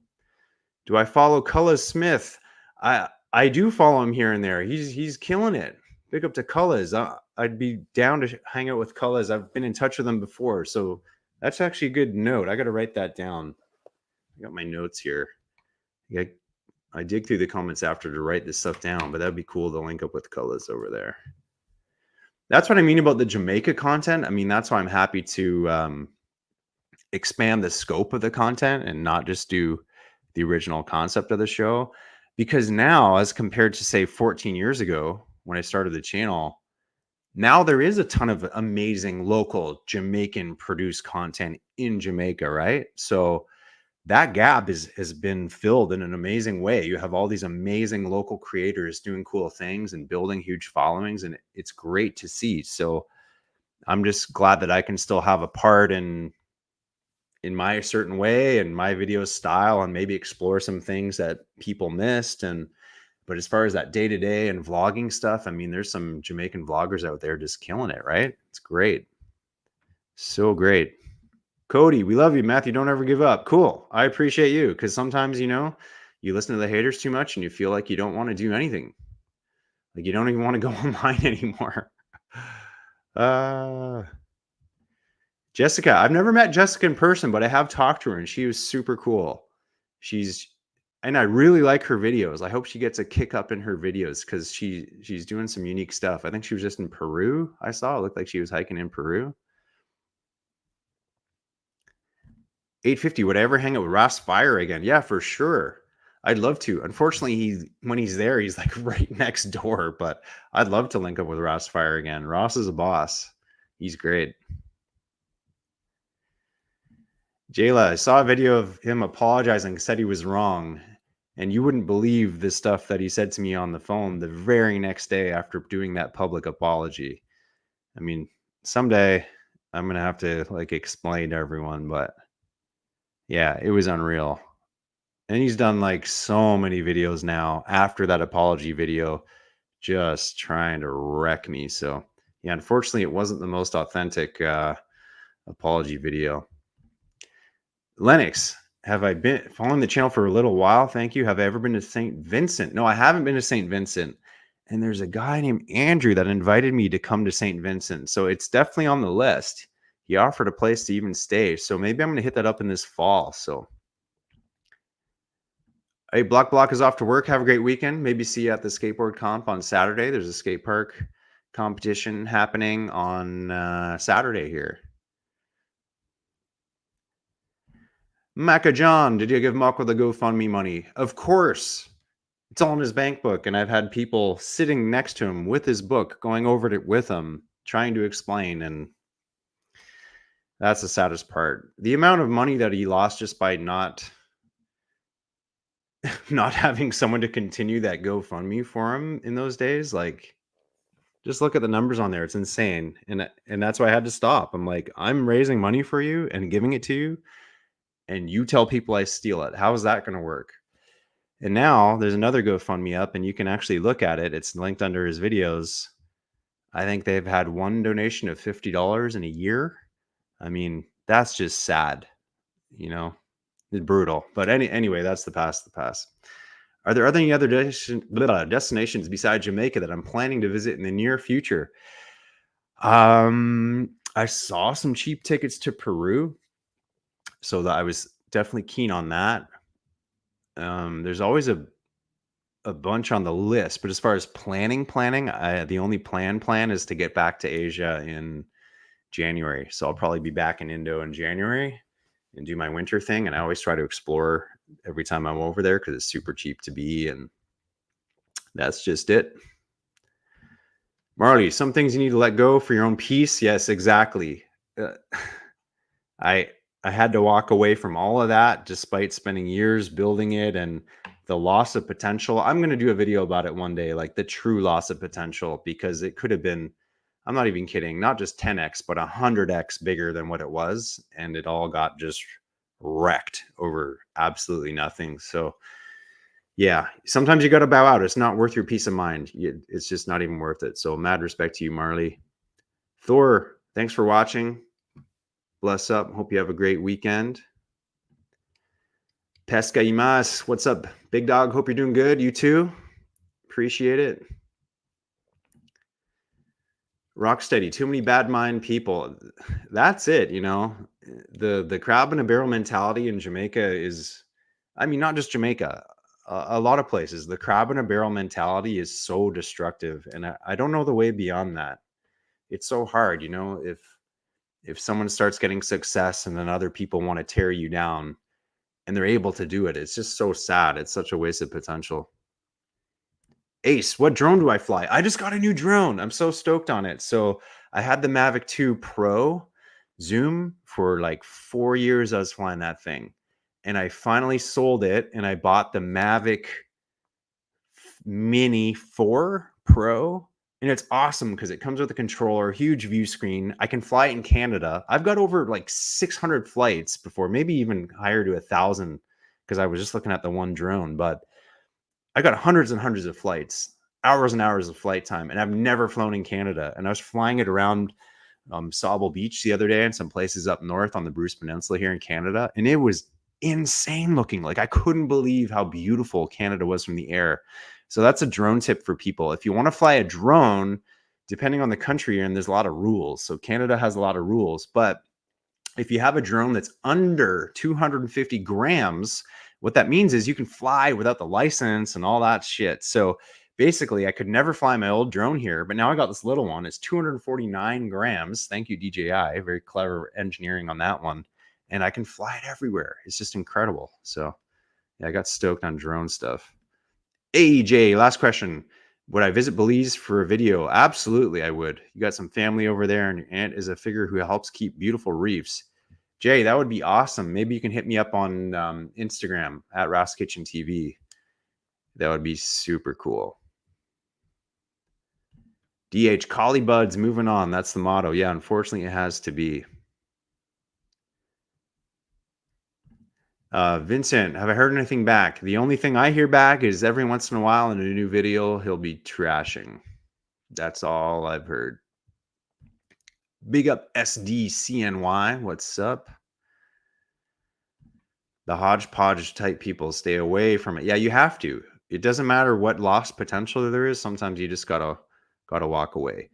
Do I follow Cullis Smith? I do follow him here and there. He's killing it. Big up to Cullis. I'd be down to hang out with Cullis. I've been in touch with him before, so that's actually a good note. I got to write that down. I got my notes here. Yeah, I dig through the comments after to write this stuff down, but that'd be cool to link up with colors over there. That's what I mean about the Jamaica content. I mean, that's why I'm happy to expand the scope of the content and not just do the original concept of the show. Because now, as compared to say 14 years ago when I started the channel, now there is a ton of amazing local Jamaican produced content in Jamaica, right? So that gap has been filled in an amazing way. You have all these amazing local creators doing cool things and building huge followings, and it's great to see. So I'm just glad that I can still have a part in my certain way and my video style, and maybe explore some things that people missed. And but as far as that day to day and vlogging stuff, I mean, there's some Jamaican vloggers out there just killing it, right? It's great. So great. Cody, we love you. Matthew, don't ever give up. Cool. I appreciate you, because sometimes, you listen to the haters too much and you feel like you don't want to do anything. Like you don't even want to go online anymore. Jessica, I've never met Jessica in person, but I have talked to her and she was super cool. And I really like her videos. I hope she gets a kick up in her videos because she's doing some unique stuff. I think she was just in Peru. I saw it looked like she was hiking in Peru. 850, would I ever hang out with Ross Fire again? Yeah, for sure. I'd love to. Unfortunately, when he's there, he's like right next door, but I'd love to link up with Ross Fire again. Ross is a boss. He's great. Jayla, I saw a video of him apologizing, said he was wrong. And you wouldn't believe the stuff that he said to me on the phone the very next day after doing that public apology. I mean, someday I'm going to have to like explain to everyone, but yeah, it was unreal. And he's done like so many videos now after that apology video, just trying to wreck me. So yeah, unfortunately, it wasn't the most authentic apology video. Lennox, have I been following the channel for a little while? Thank you. Have I ever been to St. Vincent? No, I haven't been to St. Vincent. And there's a guy named Andrew that invited me to come to St. Vincent. So it's definitely on the list. He offered a place to even stay. So maybe I'm going to hit that up in this fall. So, hey, Block is off to work. Have a great weekend. Maybe see you at the skateboard comp on Saturday. There's a skate park competition happening on Saturday here. Maca John, did you give Mako the GoFundMe money? Of course. It's all in his bank book, and I've had people sitting next to him with his book, going over it with him, trying to explain, and that's the saddest part. The amount of money that he lost just by not having someone to continue that GoFundMe for him in those days, like, just look at the numbers on there. It's insane. And that's why I had to stop. I'm like, I'm raising money for you and giving it to you, and you tell people I steal it. How is that going to work? And now there's another GoFundMe up, and you can actually look at it. It's linked under his videos. I think they've had one donation of $50 in a year. I mean, that's just sad, It's brutal. But anyway, that's the past. Are there any other destinations besides Jamaica that I'm planning to visit in the near future? I saw some cheap tickets to Peru, so that I was definitely keen on that. There's always a bunch on the list, but as far as planning, the only plan is to get back to Asia in January. So I'll probably be back in Indo in January and do my winter thing. And I always try to explore every time I'm over there because it's super cheap to be, and that's just it. Marley, some things you need to let go for your own peace. Yes, exactly. I had to walk away from all of that despite spending years building it, and the loss of potential. I'm going to do a video about it one day, like the true loss of potential, because it could have been, I'm not even kidding, not just 10x, but 100x bigger than what it was. And it all got just wrecked over absolutely nothing. So yeah, sometimes you got to bow out. It's not worth your peace of mind. It's just not even worth it. So mad respect to you, Marley. Thor, thanks for watching. Bless up. Hope you have a great weekend. Pesca Imas, what's up, big dog? Hope you're doing good. You too. Appreciate it. Rocksteady, too many bad mind people. That's it, the crab in a barrel mentality in Jamaica is, I mean, not just Jamaica. a lot of places. The crab in a barrel mentality is so destructive, and I don't know the way beyond that. It's so hard, if someone starts getting success and then other people want to tear you down and they're able to do it. It's just so sad. It's such a waste of potential. Ace, what drone do I fly? I just got a new drone. I'm so stoked on it. So I had the Mavic 2 Pro Zoom for like 4 years. I was flying that thing. And I finally sold it and I bought the Mavic Mini 4 Pro. And it's awesome because it comes with a controller, huge view screen. I can fly it in Canada. I've got over like 600 flights before, maybe even higher to 1,000 because I was just looking at the one drone. But I got hundreds and hundreds of flights, hours and hours of flight time, and I've never flown in Canada. And I was flying it around Sauble Beach the other day and some places up north on the Bruce Peninsula here in Canada. And it was insane looking. Like I couldn't believe how beautiful Canada was from the air. So that's a drone tip for people. If you want to fly a drone, depending on the country you're in, there's a lot of rules. So Canada has a lot of rules, but if you have a drone that's under 250 grams, what that means is you can fly without the license and all that shit. So basically, I could never fly my old drone here, but now I got this little one. It's 249 grams. Thank you, DJI. Very clever engineering on that one. And I can fly it everywhere. It's just incredible. So yeah, I got stoked on drone stuff. AJ, last question. Would I visit Belize for a video? Absolutely, I would. You got some family over there, and your aunt is a figure who helps keep beautiful reefs. Jay, that would be awesome. Maybe you can hit me up on Instagram at Ras Kitchen TV. That would be super cool. DH, Collie Buds, moving on. That's the motto. Yeah, unfortunately, it has to be. Vincent, have I heard anything back? The only thing I hear back is every once in a while in a new video, he'll be trashing. That's all I've heard. Big up SDCNY. What's up? The hodgepodge type people, stay away from it. Yeah, you have to. It doesn't matter what lost potential there is. Sometimes you just gotta walk away.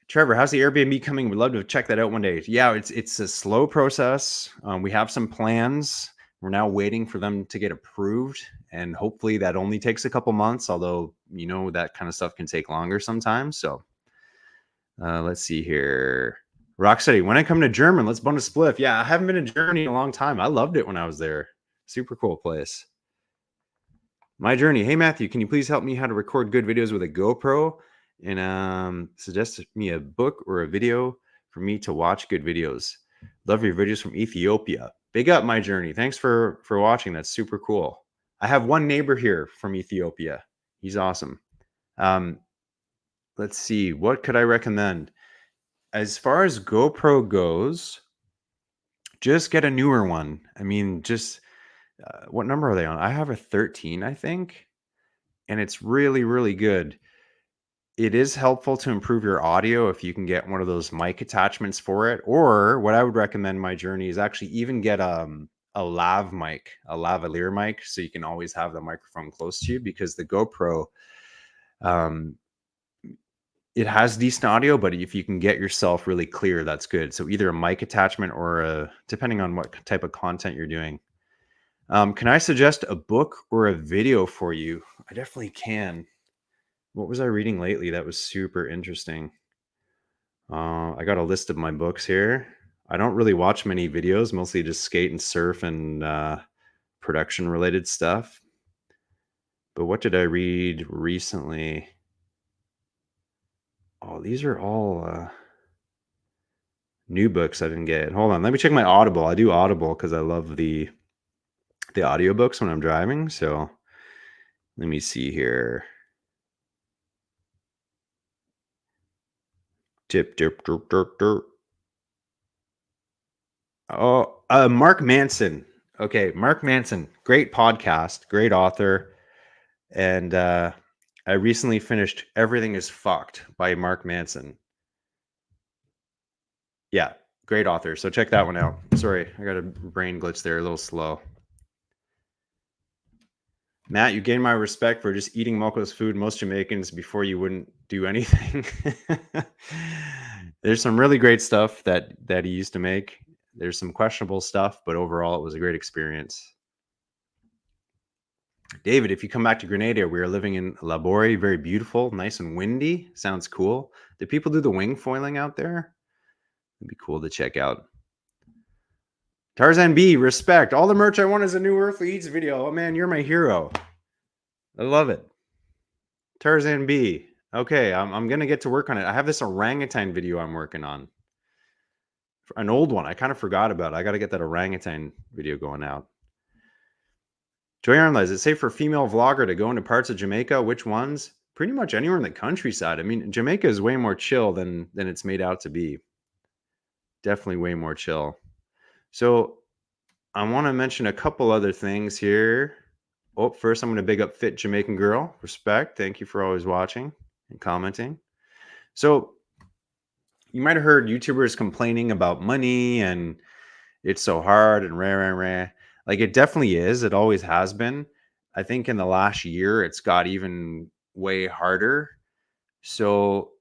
Trevor, how's the Airbnb coming? We'd love to check that out one day. Yeah, it's a slow process. We have some plans. We're now waiting for them to get approved, and hopefully that only takes a couple months. Although that kind of stuff can take longer sometimes. So let's see here. Rocksteady, when I come to German, let's bun a spliff. Yeah, I haven't been to Germany in a long time. I loved it when I was there. Super cool place. My journey. Hey, Matthew, can you please help me how to record good videos with a GoPro? And suggest me a book or a video for me to watch good videos. Love your videos from Ethiopia. Big up, My Journey. Thanks for watching. That's super cool. I have one neighbor here from Ethiopia. He's awesome. Let's see. What could I recommend? As far as GoPro goes, just get a newer one. I mean, just what number are they on? I have a 13, I think, and it's really, really good. It is helpful to improve your audio if you can get one of those mic attachments for it. Or what I would recommend, My Journey, is actually even get a lav mic, a lavalier mic, so you can always have the microphone close to you, because the GoPro, it has decent audio, but if you can get yourself really clear, that's good. So either a mic attachment or depending on what type of content you're doing. Can I suggest a book or a video for you? I definitely can. What was I reading lately that was super interesting? I got a list of my books here. I don't really watch many videos, mostly just skate and surf and production related stuff. But what did I read recently? Oh, these are all new books I didn't get. Hold on, let me check my Audible. I do Audible because I love the audiobooks when I'm driving. So let me see here. Tip. Oh, Mark Manson. Okay, Mark Manson, great podcast, great author. And I recently finished Everything is Fucked by Mark Manson. Yeah, great author. So check that one out. Sorry, I got a brain glitch there, a little slow. Matt, you gained my respect for just eating Moko's food. Most Jamaicans, before you wouldn't do anything. There's some really great stuff that he used to make. There's some questionable stuff, but overall it was a great experience. David, if you come back to Grenada, we are living in Labori, very beautiful, nice and windy. Sounds cool. Do people do the wing foiling out there? It'd be cool to check out. Tarzan B, respect. All the merch I want is a New Earthly Eats video. Oh man, you're my hero. I love it. Tarzan B. Okay, I'm gonna get to work on it. I have this orangutan video I'm working on. An old one. I kind of forgot about it. I gotta get that orangutan video going out. Joy Arnla, is it safe for a female vlogger to go into parts of Jamaica? Which ones? Pretty much anywhere in the countryside. I mean, Jamaica is way more chill than it's made out to be. Definitely way more chill. So I want to mention a couple other things here. Oh, first I'm going to big up Fit Jamaican Girl. Respect. Thank you for always watching and commenting. So you might have heard YouTubers complaining about money and it's so hard and rare. Like it definitely is. It always has been. I think in the last year, it's got even way harder. So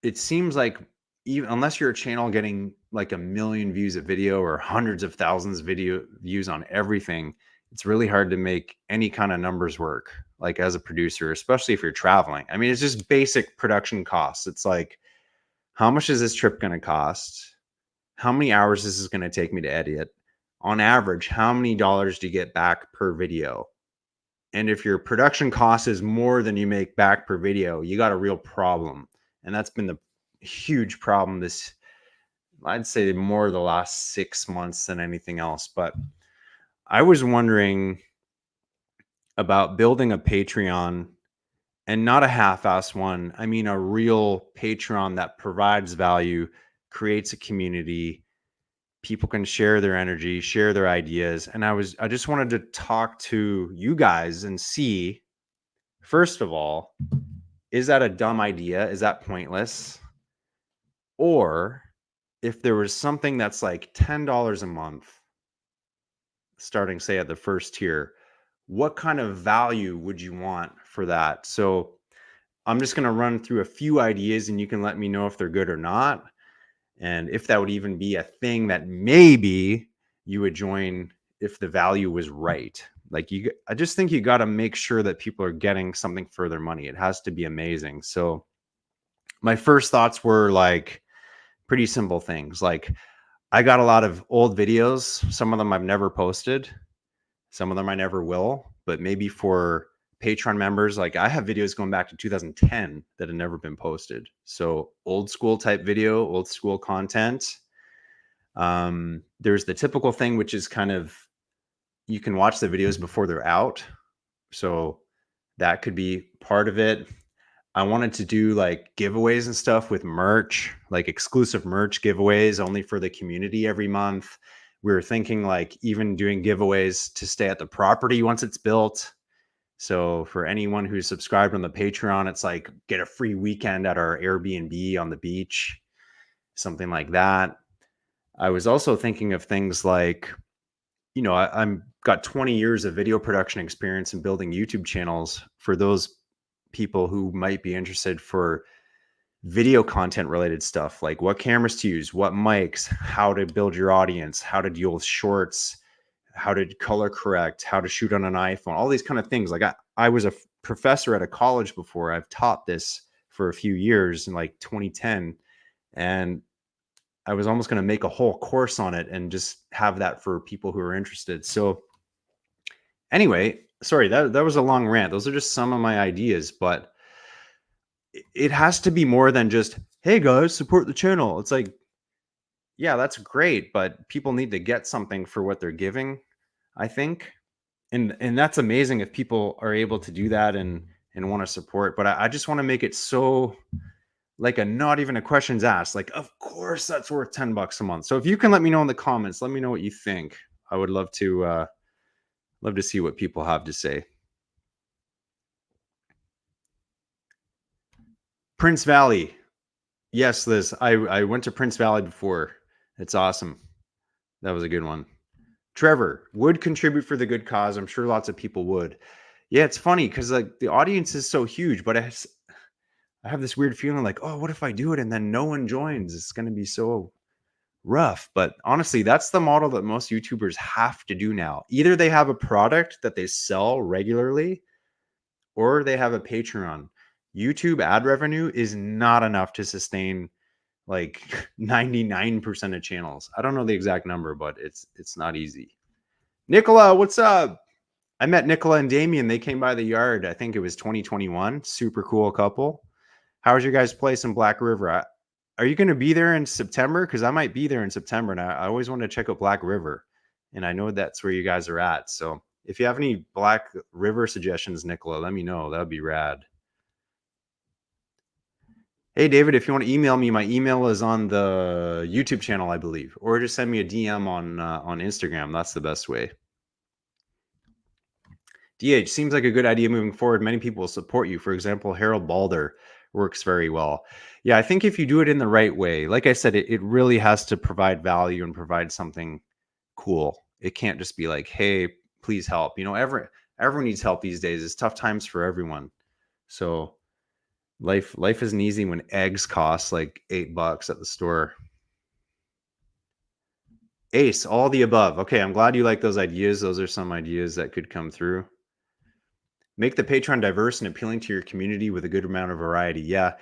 it seems like even unless you're a channel getting like 1 million views a video or hundreds of thousands of video views on everything, it's really hard to make any kind of numbers work, like as a producer, especially if you're traveling. I mean, it's just basic production costs. It's like, how much is this trip going to cost? How many hours is this going to take me to edit? On average, how many dollars do you get back per video? And if your production cost is more than you make back per video, you got a real problem. And that's been the huge problem this, I'd say more the last 6 months than anything else. But I was wondering about building a Patreon, and not a half-ass one. I mean, a real Patreon that provides value, creates a community. People can share their energy, share their ideas. And I just wanted to talk to you guys and see, first of all, is that a dumb idea? Is that pointless? Or if there was something that's like $10 a month, starting, say, at the first tier, what kind of value would you want for that? So I'm just going to run through a few ideas and you can let me know if they're good or not. And if that would even be a thing that maybe you would join if the value was right. Like I just think you got to make sure that people are getting something for their money. It has to be amazing. So my first thoughts were like pretty simple things. Like I got a lot of old videos. Some of them I've never posted. Some of them I never will, but maybe for Patreon members, like I have videos going back to 2010 that have never been posted. So old school type video, old school content. There's the typical thing, which is kind of, you can watch the videos before they're out. So that could be part of it. I wanted to do like giveaways and stuff with merch, like exclusive merch giveaways only for the community every month. We were thinking like even doing giveaways to stay at the property once it's built. So for anyone who's subscribed on the Patreon, it's like get a free weekend at our Airbnb on the beach, something like that. I was also thinking of things like, you know, I'm got 20 years of video production experience in building YouTube channels. For those people who might be interested for video content related stuff, like what cameras to use, what mics, how to build your audience, how to deal with shorts, how to color correct, how to shoot on an iPhone, all these kind of things. Like I was a professor at a college before. I've taught this for a few years in like 2010. And I was almost going to make a whole course on it and just have that for people who are interested. So anyway, sorry, that was a long rant. Those are just some of my ideas, but it has to be more than just, hey guys, support the channel. It's like, yeah, that's great, but people need to get something for what they're giving, I think. And that's amazing if people are able to do that and want to support. But I just want to make it so like not even a questions asked. Like, of course that's worth $10 a month. So if you can let me know in the comments, let me know what you think. I would love to see what people have to say. Prince Valley. Yes, Liz. I went to Prince Valley before. It's awesome. That was a good one. Trevor, would contribute for the good cause. I'm sure lots of people would. Yeah, it's funny because like the audience is so huge, but I have this weird feeling like, oh, what if I do it and then no one joins? It's going to be so rough. But honestly, that's the model that most YouTubers have to do now. Either they have a product that they sell regularly or they have a Patreon. YouTube ad revenue is not enough to sustain like 99% of channels. I don't know the exact number, but it's not easy. Nicola, what's up? I met Nicola and Damien. They came by the yard. I think it was 2021. Super cool couple. How's your guys' place in Black River? Are you going to be there in September? Because I might be there in September, and I always want to check out Black River, and I know that's where you guys are at. So if you have any Black River suggestions, Nicola, let me know. That would be rad. Hey, David, if you want to email me, my email is on the YouTube channel, I believe, or just send me a DM on Instagram. That's the best way. DH seems like a good idea moving forward. Many people will support you. For example, Harold Balder works very well. Yeah, I think if you do it in the right way, like I said, it really has to provide value and provide something cool. It can't just be like, hey, please help. You know, everyone needs help these days. It's tough times for everyone. So life isn't easy when eggs cost like $8 at the store. Ace, all the above. Okay, I'm glad you like those ideas. Those are some ideas that could come through. Make the Patreon diverse and appealing to your community with a good amount of variety. Yeah,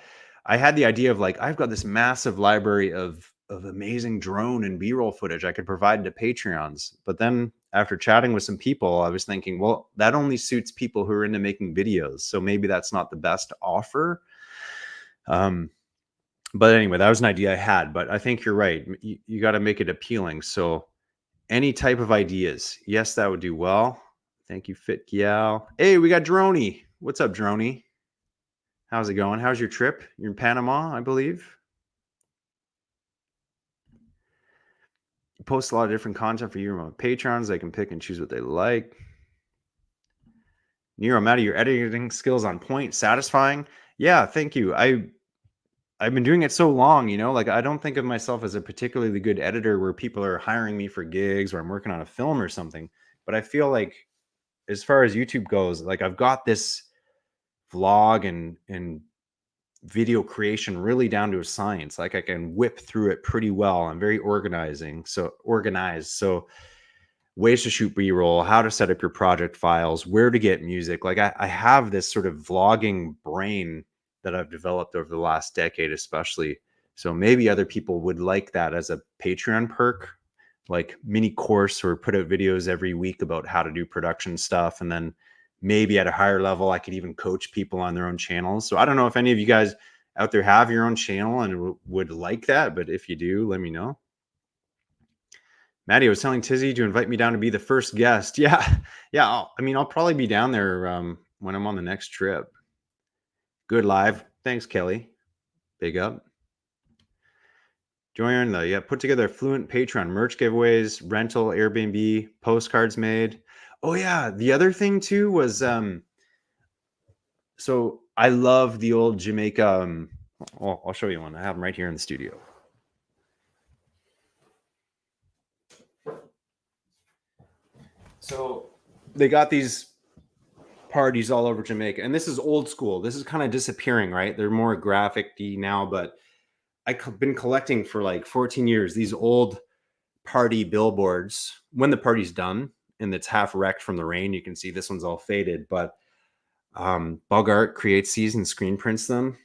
I had the idea of like, I've got this massive library of amazing drone and B-roll footage I could provide to Patreons. But then after chatting with some people, I was thinking, well, that only suits people who are into making videos. So maybe that's not the best offer. But anyway, that was an idea I had. But I think you're right. You got to make it appealing. So any type of ideas, yes, that would do well. Thank you, Fit Gyal. Hey, we got Droney. What's up, Droney? How's it going? How's your trip? You're in Panama, I believe. You post a lot of different content for your patrons. They can pick and choose what they like. Nero, Matty, your editing skills on point, satisfying. Yeah, thank you. I've been doing it so long, you know, like I don't think of myself as a particularly good editor where people are hiring me for gigs or I'm working on a film or something. But I feel like as far as YouTube goes, like I've got this vlog and video creation really down to a science. Like I can whip through it pretty well. I'm very organized. So ways to shoot B-roll, how to set up your project files, where to get music. Like I have this sort of vlogging brain that I've developed over the last decade, especially. So maybe other people would like that as a Patreon perk, like mini course or put out videos every week about how to do production stuff. And then maybe at a higher level, I could even coach people on their own channels. So I don't know if any of you guys out there have your own channel and would like that, but if you do, let me know. Maddie, I was telling Tizzy to invite me down to be the first guest. Yeah. I'll probably be down there when I'm on the next trip. Good live. Thanks, Kelly. Big up. Join put together a fluent Patreon, merch giveaways, rental, Airbnb, postcards made. Oh yeah, the other thing too was so I love the old Jamaica. I'll show you one. I have them right here in the studio. So they got these parties all over Jamaica, and this is old school. This is kind of disappearing, right? They're more graphic-y now, but I've been collecting for like 14 years these old party billboards. When the party's done and it's half wrecked from the rain, you can see this one's all faded, but Bug Art creates these and screen prints them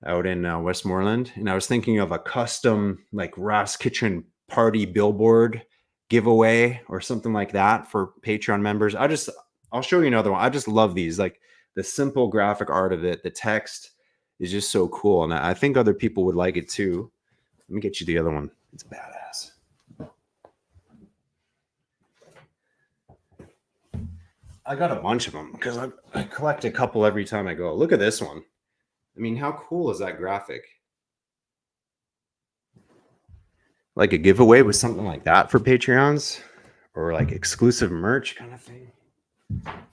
out in Westmoreland. And I was thinking of a custom like Ras Kitchen party billboard giveaway or something like that for Patreon members. I'll show you another one. I just love these, like the simple graphic art of it. The text is just so cool. And I think other people would like it too. Let me get you the other one. It's badass. I got a bunch of them because I collect a couple every time I go. Look at this one. I mean, how cool is that graphic? Like a giveaway with something like that for Patreons or like exclusive merch kind of thing.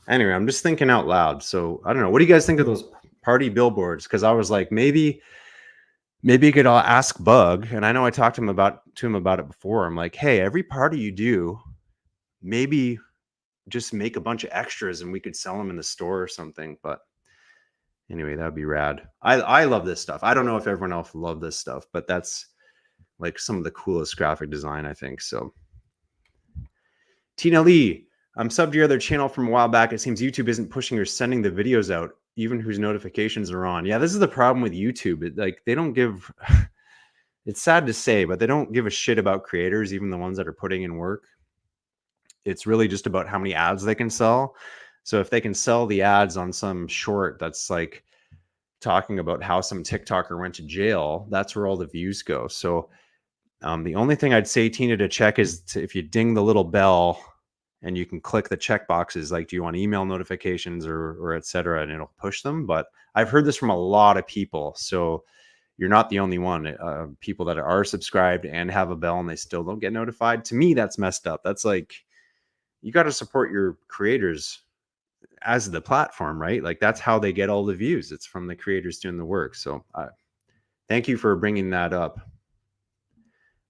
Anyway, I'm just thinking out loud. So I don't know. What do you guys think of those party billboards? Because I was like, maybe you could all ask Bug. And I know I talked to him about it before. I'm like, hey, every party you do, maybe just make a bunch of extras and we could sell them in the store or something. But anyway, that'd be rad. I love this stuff. I don't know if everyone else loved this stuff, but that's like some of the coolest graphic design, I think. So Tina Lee, I'm subbed to your other channel from a while back. It seems YouTube isn't pushing or sending the videos out, even whose notifications are on. Yeah, this is the problem with YouTube. Like they don't give, it's sad to say, but they don't give a shit about creators, even the ones that are putting in work. It's really just about how many ads they can sell. So if they can sell the ads on some short that's like talking about how some TikToker went to jail, that's where all the views go. So the only thing I'd say, Tina, to check is if you ding the little bell and you can click the check boxes, like, do you want email notifications or et cetera, and it'll push them. But I've heard this from a lot of people. So you're not the only one. People that are subscribed and have a bell and they still don't get notified. To me, that's messed up. That's like, you got to support your creators as the platform, right? Like that's how they get all the views. It's from the creators doing the work. So thank you for bringing that up.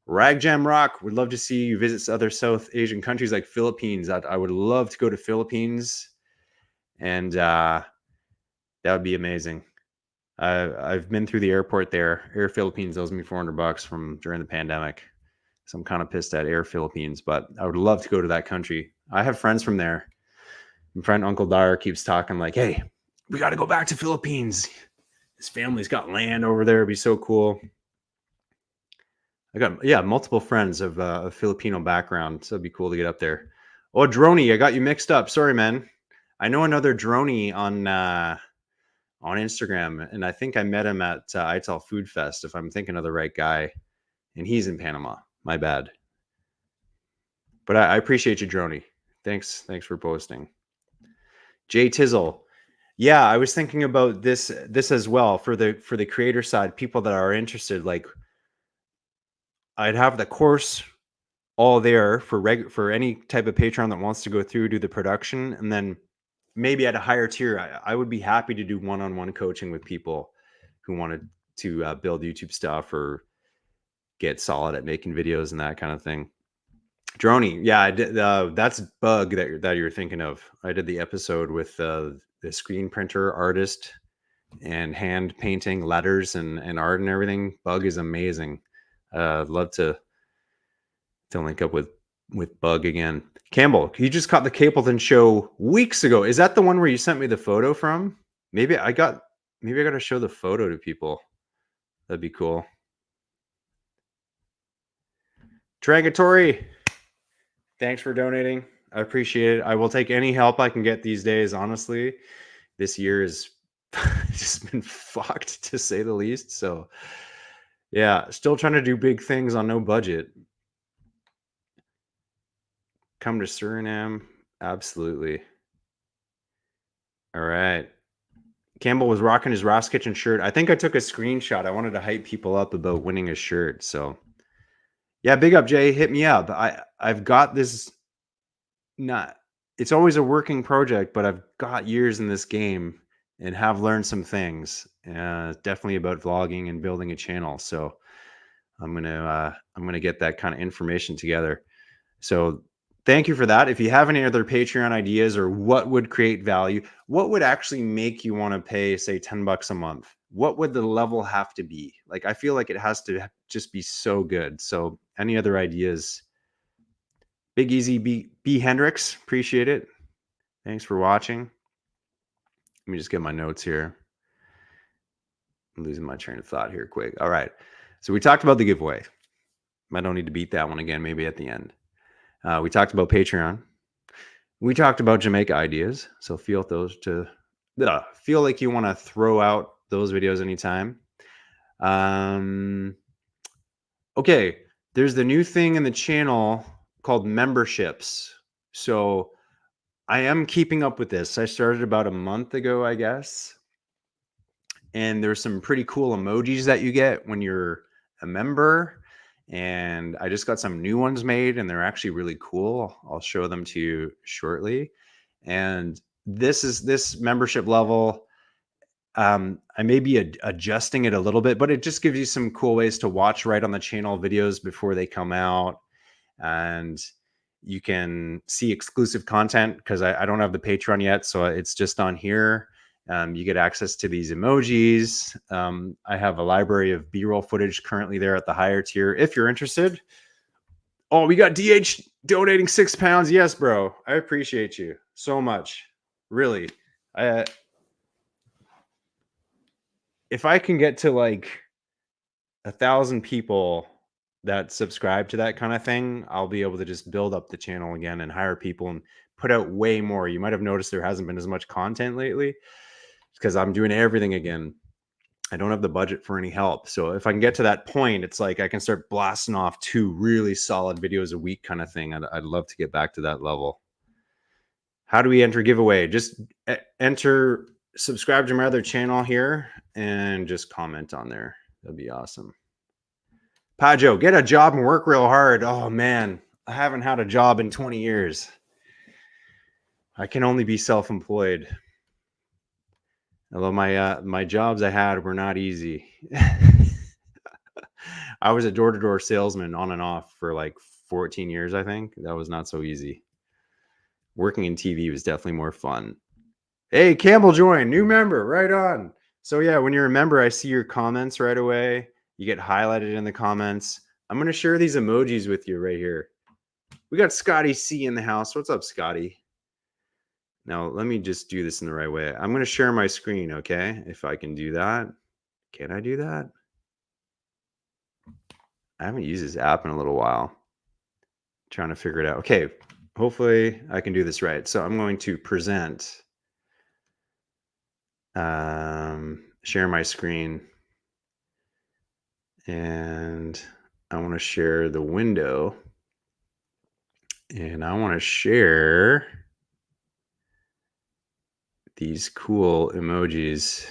Ragjam Rock, would love to see you visit other South Asian countries like Philippines. I would love to go to Philippines, and that would be amazing. I've been through the airport there. Air Philippines owes me $400 from during the pandemic. So I'm kind of pissed at Air Philippines, but I would love to go to that country. I have friends from there. My friend Uncle Dyer keeps talking like, hey, we got to go back to Philippines. His family's got land over there. It'd be so cool. I got, multiple friends of a Filipino background. So it'd be cool to get up there. Oh, Droney, I got you mixed up. Sorry, man. I know another Droney on Instagram, and I think I met him at ITAL Food Fest, if I'm thinking of the right guy. And he's in Panama. My bad. But I appreciate you, Droney. Thanks for posting. Jay Tizzle. Yeah, I was thinking about this as well for the creator side, people that are interested. Like, I'd have the course all there for any type of Patreon that wants to go through, do the production, and then maybe at a higher tier, I would be happy to do one-on-one coaching with people who wanted to build YouTube stuff or get solid at making videos and that kind of thing. Droney, yeah, I did. That's Bug that you're thinking of. I did the episode with the screen printer artist and hand painting letters and art and everything. Bug is amazing. I'd love to link up with Bug again. Campbell, you just caught the Capleton show weeks ago. Is that the one where you sent me the photo from? Maybe I got to show the photo to people. That'd be cool. Trangatory, thanks for donating. I appreciate it. I will take any help I can get these days. Honestly, this year has just been fucked, to say the least. So yeah, still trying to do big things on no budget. Come to Suriname. Absolutely. All right. Campbell was rocking his Ross Kitchen shirt. I think I took a screenshot. I wanted to hype people up about winning a shirt. So yeah, big up, Jay. Hit me up. I've got this. It's always a working project, but I've got years in this game and have learned some things. Definitely about vlogging and building a channel. So I'm gonna get that kind of information together. So thank you for that. If you have any other Patreon ideas or what would create value, what would actually make you want to pay, say, $10 a month? What would the level have to be? Like, I feel like it has to just be so good. So any other ideas? Big Easy B Hendricks, appreciate it. Thanks for watching. Let me just get my notes here. I'm losing my train of thought here quick. All right. So we talked about the giveaway. I don't need to beat that one again, maybe at the end. We talked about Patreon. We talked about Jamaica ideas. So feel like you want to throw out those videos anytime. Okay. There's the new thing in the channel called memberships. So I am keeping up with this. I started about a month ago, I guess. And there's some pretty cool emojis that you get when you're a member. And I just got some new ones made and they're actually really cool. I'll show them to you shortly. And this membership level. I may be adjusting it a little bit, but it just gives you some cool ways to watch right on the channel videos before they come out. And you can see exclusive content because I don't have the Patreon yet. So it's just on here. You get access to these emojis. I have a library of B-roll footage currently there at the higher tier. If you're interested. Oh, we got DH donating £6. Yes, bro. I appreciate you so much. Really. If I can get to like 1,000 people that subscribe to that kind of thing, I'll be able to just build up the channel again and hire people and put out way more. You might have noticed there hasn't been as much content lately because I'm doing everything again. I don't have the budget for any help. So if I can get to that point, it's like I can start blasting off 2 really solid videos a week kind of thing. I'd love to get back to that level. How do we enter giveaway? Just enter, subscribe to my other channel here and just comment on there. That'd be awesome. Pajo, get a job and work real hard. Oh man, I haven't had a job in 20 years. I can only be self-employed. Although my jobs I had were not easy. I was a door-to-door salesman on and off for like 14 years, I think. That was not so easy. Working in TV was definitely more fun. Hey, Campbell joined, new member, right on. So yeah, when you're a member, I see your comments right away. You get highlighted in the comments. I'm going to share these emojis with you right here. We got Scotty C in the house. What's up, Scotty? Now, let me just do this in the right way. I'm going to share my screen, okay? If I can do that. Can I do that? I haven't used this app in a little while. Trying to figure it out. Okay, hopefully I can do this right. So I'm going to present, share my screen, and I want to share the window, and I want to share these cool emojis.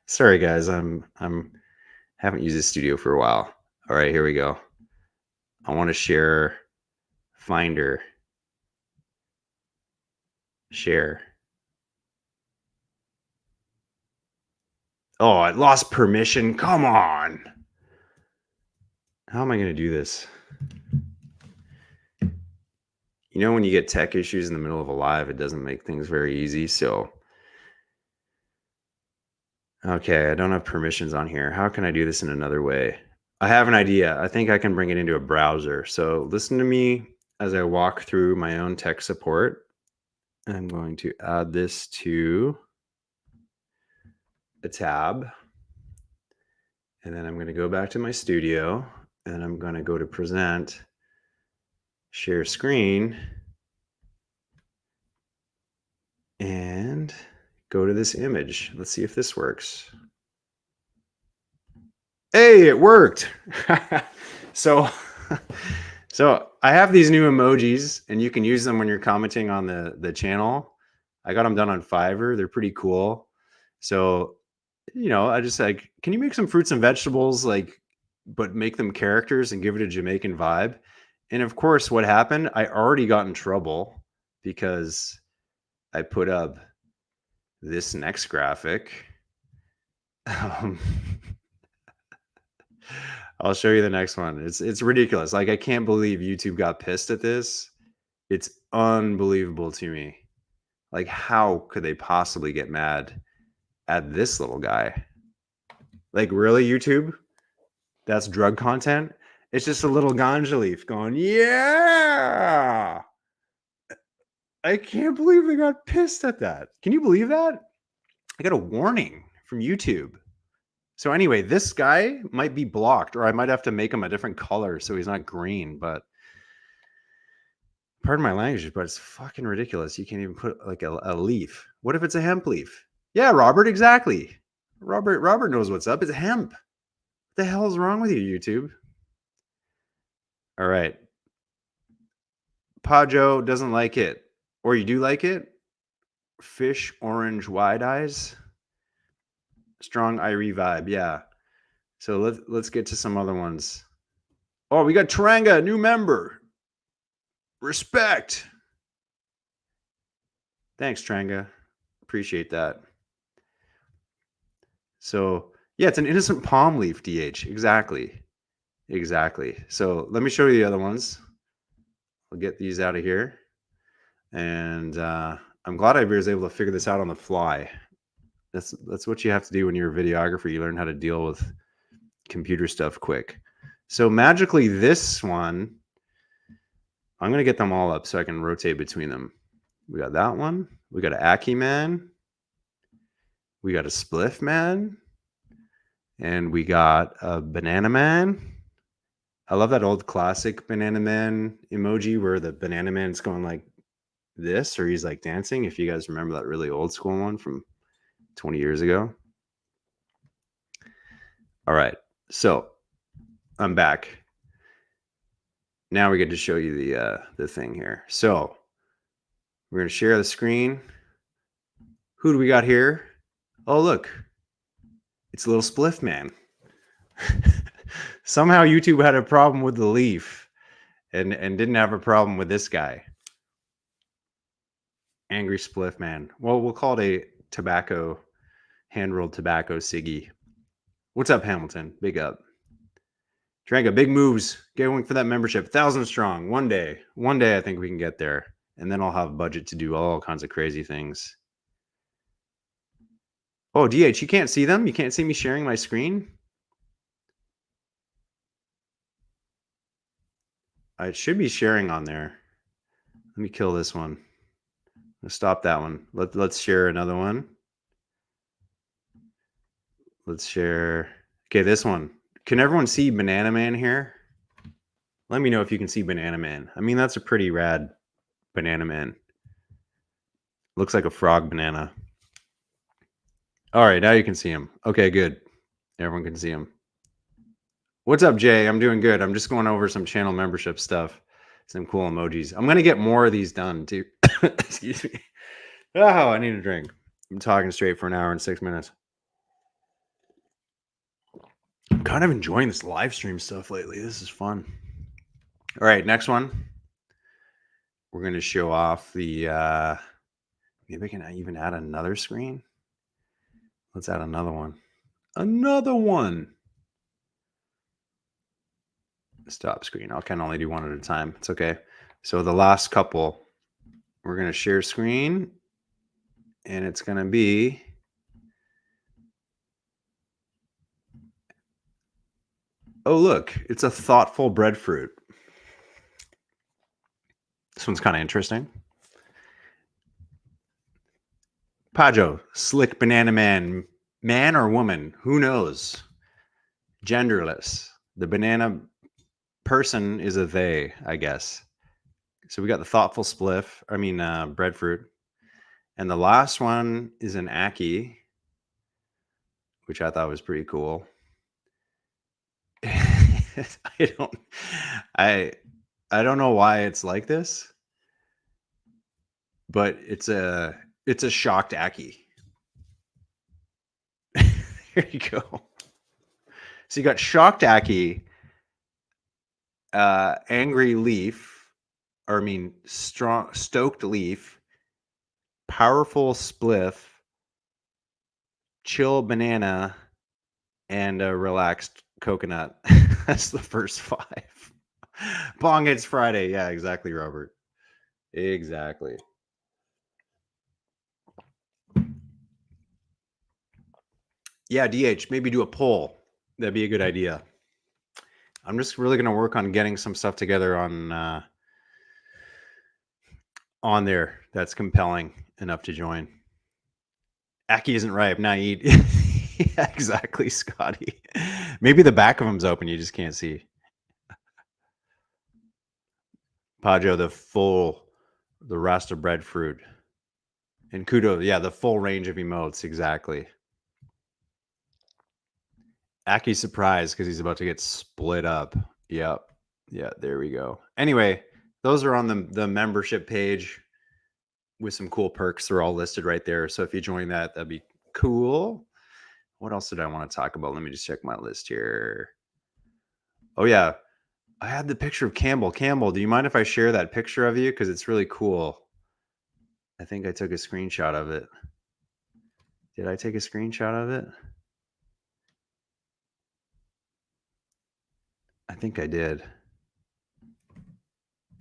Sorry guys, I'm haven't used this studio for a while. All right, here we go. I want to share Finder. Share. Oh, I lost permission. Come on. How am I going to do this? You know, when you get tech issues in the middle of a live, it doesn't make things very easy. So, okay, I don't have permissions on here. How can I do this in another way? I have an idea. I think I can bring it into a browser. So listen to me as I walk through my own tech support. I'm going to add this to a tab. And then I'm going to go back to my studio and I'm going to go to present, share screen, and go to this image. Let's see if this works. Hey, it worked. So I have these new emojis and you can use them when you're commenting on the channel. I got them done on Fiverr. They're pretty cool. So, you know, I just like, can you make some fruits and vegetables, like, but make them characters and give it a Jamaican vibe? And of course, what happened? I already got in trouble because I put up this next graphic. I'll show you the next one. It's ridiculous. Like, I can't believe YouTube got pissed at this. It's unbelievable to me. Like, how could they possibly get mad at this little guy? Like, really, YouTube? That's drug content? It's just a little ganja leaf going, yeah! I can't believe they got pissed at that. Can you believe that? I got a warning from YouTube. So anyway, this guy might be blocked, or I might have to make him a different color so he's not green, but pardon my language, but it's fucking ridiculous. You can't even put like a leaf. What if it's a hemp leaf? Yeah, Robert, exactly. Robert knows what's up. It's hemp. What the hell is wrong with you, YouTube? All right. Pajo doesn't like it. Or you do like it? Fish, orange, wide eyes. Strong Irie vibe, yeah. So let's get to some other ones. Oh, we got Taranga, new member. Respect. Thanks, Tranga. Appreciate that. So yeah, it's an innocent palm leaf, DH. Exactly. So let me show you the other ones. I'll get these out of here. And I'm glad I was able to figure this out on the fly. That's what you have to do when you're a videographer. You learn how to deal with computer stuff quick. So magically, this one, I'm gonna get them all up so I can rotate between them. We got that one. We got an Aki Man. We got a Spliff Man. And we got a Banana Man. I love that old classic Banana Man emoji where the Banana Man's going like this, or he's like dancing. If you guys remember that really old school one from 20 years ago. All right. So I'm back. Now we get to show you the thing here. So we're going to share the screen. Who do we got here? Oh, look. It's a little Spliff Man. Somehow YouTube had a problem with the leaf and didn't have a problem with this guy. Angry Spliff Man. Well, we'll call it a tobacco, hand-rolled tobacco ciggy. What's up, Hamilton? Big up. Dranka, big moves. Going for that membership. 1,000 strong. One day. One day I think we can get there. And then I'll have a budget to do all kinds of crazy things. Oh, DH, you can't see them? You can't see me sharing my screen? I should be sharing on there. Let me kill this one. Let's stop that one. Let's share another one. Let's share. Okay, this one. Can everyone see Banana Man here? Let me know if you can see Banana Man. I mean, that's a pretty rad Banana Man. Looks like a frog banana. All right, now you can see him. Okay, good. Everyone can see him. What's up, Jay? I'm doing good. I'm just going over some channel membership stuff. Some cool emojis. I'm going to get more of these done, too. Excuse me. Oh, I need a drink. I'm talking straight for an hour and 6 minutes. I'm kind of enjoying this live stream stuff lately. This is fun. All right, next one. We're going to show off the... maybe I can even add another screen. Let's add another one. Another one. Stop screen. I can only do one at a time. It's okay. So the last couple, we're going to share screen. And it's going to be... Oh, look. It's a thoughtful breadfruit. This one's kind of interesting. Pajo, slick banana man. Man or woman? Who knows? Genderless. The banana person is a they, I guess. So we got the thoughtful spliff. I mean, breadfruit. And the last one is an Aki, which I thought was pretty cool. I don't know why it's like this, but it's a shocked Aki. There you go. So you got shocked Aki, angry leaf, or I mean stoked leaf, powerful spliff, chill banana, and a relaxed coconut. That's the first 5. Bong, it's Friday. Yeah, exactly, Robert. Exactly. Yeah, DH, maybe do a poll. That'd be a good idea. I'm just really going to work on getting some stuff together on there that's compelling enough to join. Aki isn't ripe. Now eat. Yeah, exactly, Scotty. Maybe the back of him's open. You just can't see. Pajo, the rasta breadfruit. And Kudo, yeah, the full range of emotes. Exactly. Aki's surprised because he's about to get split up. Yep. Yeah, there we go. Anyway, those are on the membership page with some cool perks. They're all listed right there. So if you join that, that'd be cool. What else did I want to talk about? Let me just check my list here. Oh, yeah. I had the picture of Campbell. Campbell, do you mind if I share that picture of you? Because it's really cool. I think I took a screenshot of it. Did I take a screenshot of it? I think I did.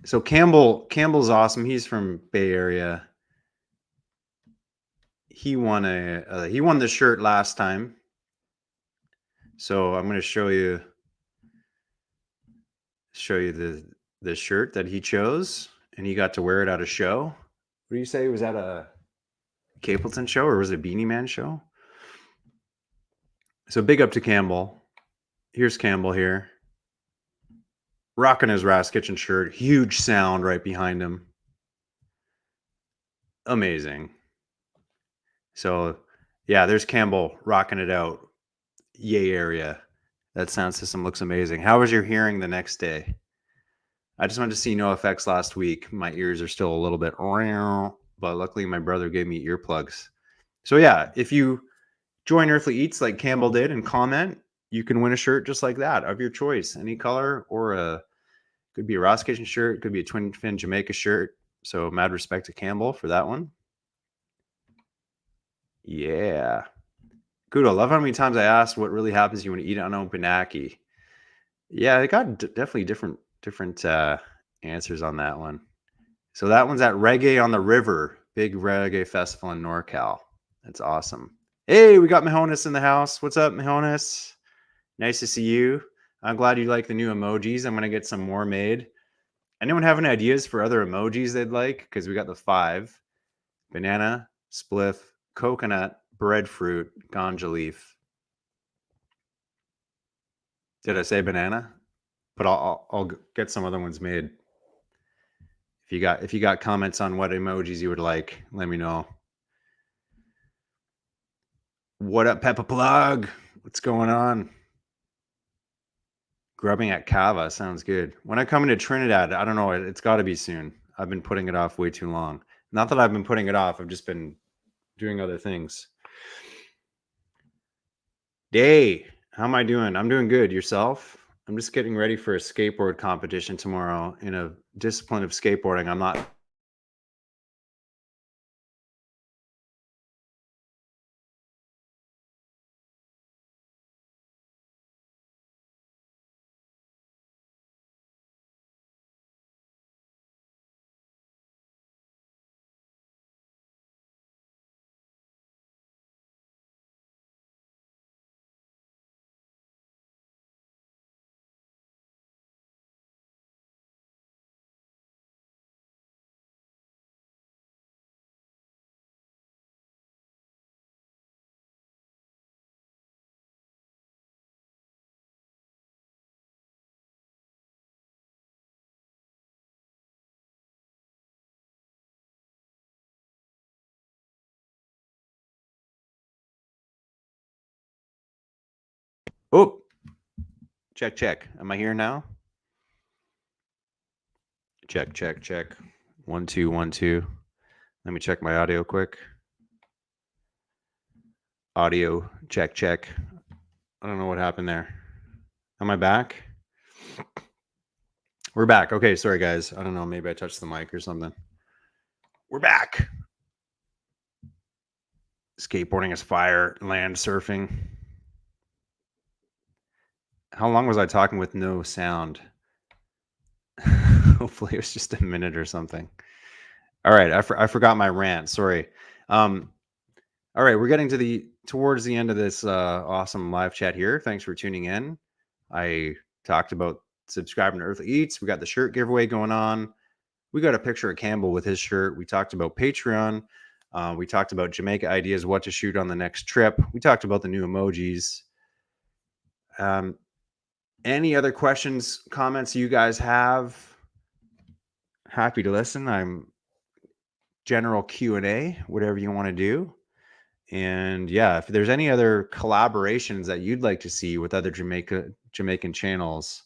So Campbell's awesome. He's from Bay Area. he won the shirt last time. So I'm going to show you the shirt that he chose, and he got to wear it at a show. What do you say? Was that a Capleton show or was it a Beanie Man show? So big up to Campbell. Here's Campbell here, rocking his Ras Kitchen shirt. Huge sound right behind him. Amazing. So yeah, there's Campbell rocking it out. Yay area. That sound system looks amazing. How was your hearing the next day? I just went to see No Effects last week. My ears are still a little bit, but luckily my brother gave me earplugs. So yeah, if you join Earthly Eats like Campbell did and comment, you can win a shirt just like that of your choice, any color, or could be a Ross Kitchen shirt, could be a Twin Fin Jamaica shirt. So mad respect to Campbell for that one. Yeah. Good. I love how many times I asked what really happens to you when you eat unopened ackee. Yeah, I got definitely different answers on that one. So that one's at Reggae on the River, big reggae festival in NorCal. That's awesome. Hey, we got Mahonis in the house. What's up, Mahonis? Nice to see you. I'm glad you like the new emojis. I'm going to get some more made. Anyone have any ideas for other emojis they'd like? Because we got the 5. Banana, spliff, coconut, breadfruit, ganja leaf. Did I say banana? But I'll get some other ones made. If you got comments on what emojis you would like, let me know. What up, Peppa Plug? What's going on? Grubbing at Cava sounds good. When I come into Trinidad, I don't know. It's got to be soon. I've been putting it off way too long. Not that I've been putting it off. I've just been doing other things. Day, how am I doing? I'm doing good. Yourself? I'm just getting ready for a skateboard competition tomorrow in a discipline of skateboarding. I'm not. Oh, check. Am I here now? Check. 1 2 1 2. Let me check my audio quick. Audio check. I don't know what happened there. Am I back? We're back. Okay, sorry guys. I don't know. Maybe I touched the mic or something. We're back. Skateboarding is fire. Land surfing. How long was I talking with no sound? Hopefully it was just a minute or something. All right, I forgot my rant. Sorry. All right, we're getting towards the end of this awesome live chat here. Thanks for tuning in. I talked about subscribing to Earthly Eats. We got the shirt giveaway going on. We got a picture of Campbell with his shirt. We talked about Patreon. We talked about Jamaica ideas, what to shoot on the next trip. We talked about the new emojis. Any other questions, comments you guys have? Happy to listen. I'm general Q&A, whatever you want to do. And yeah, if there's any other collaborations that you'd like to see with other Jamaican channels,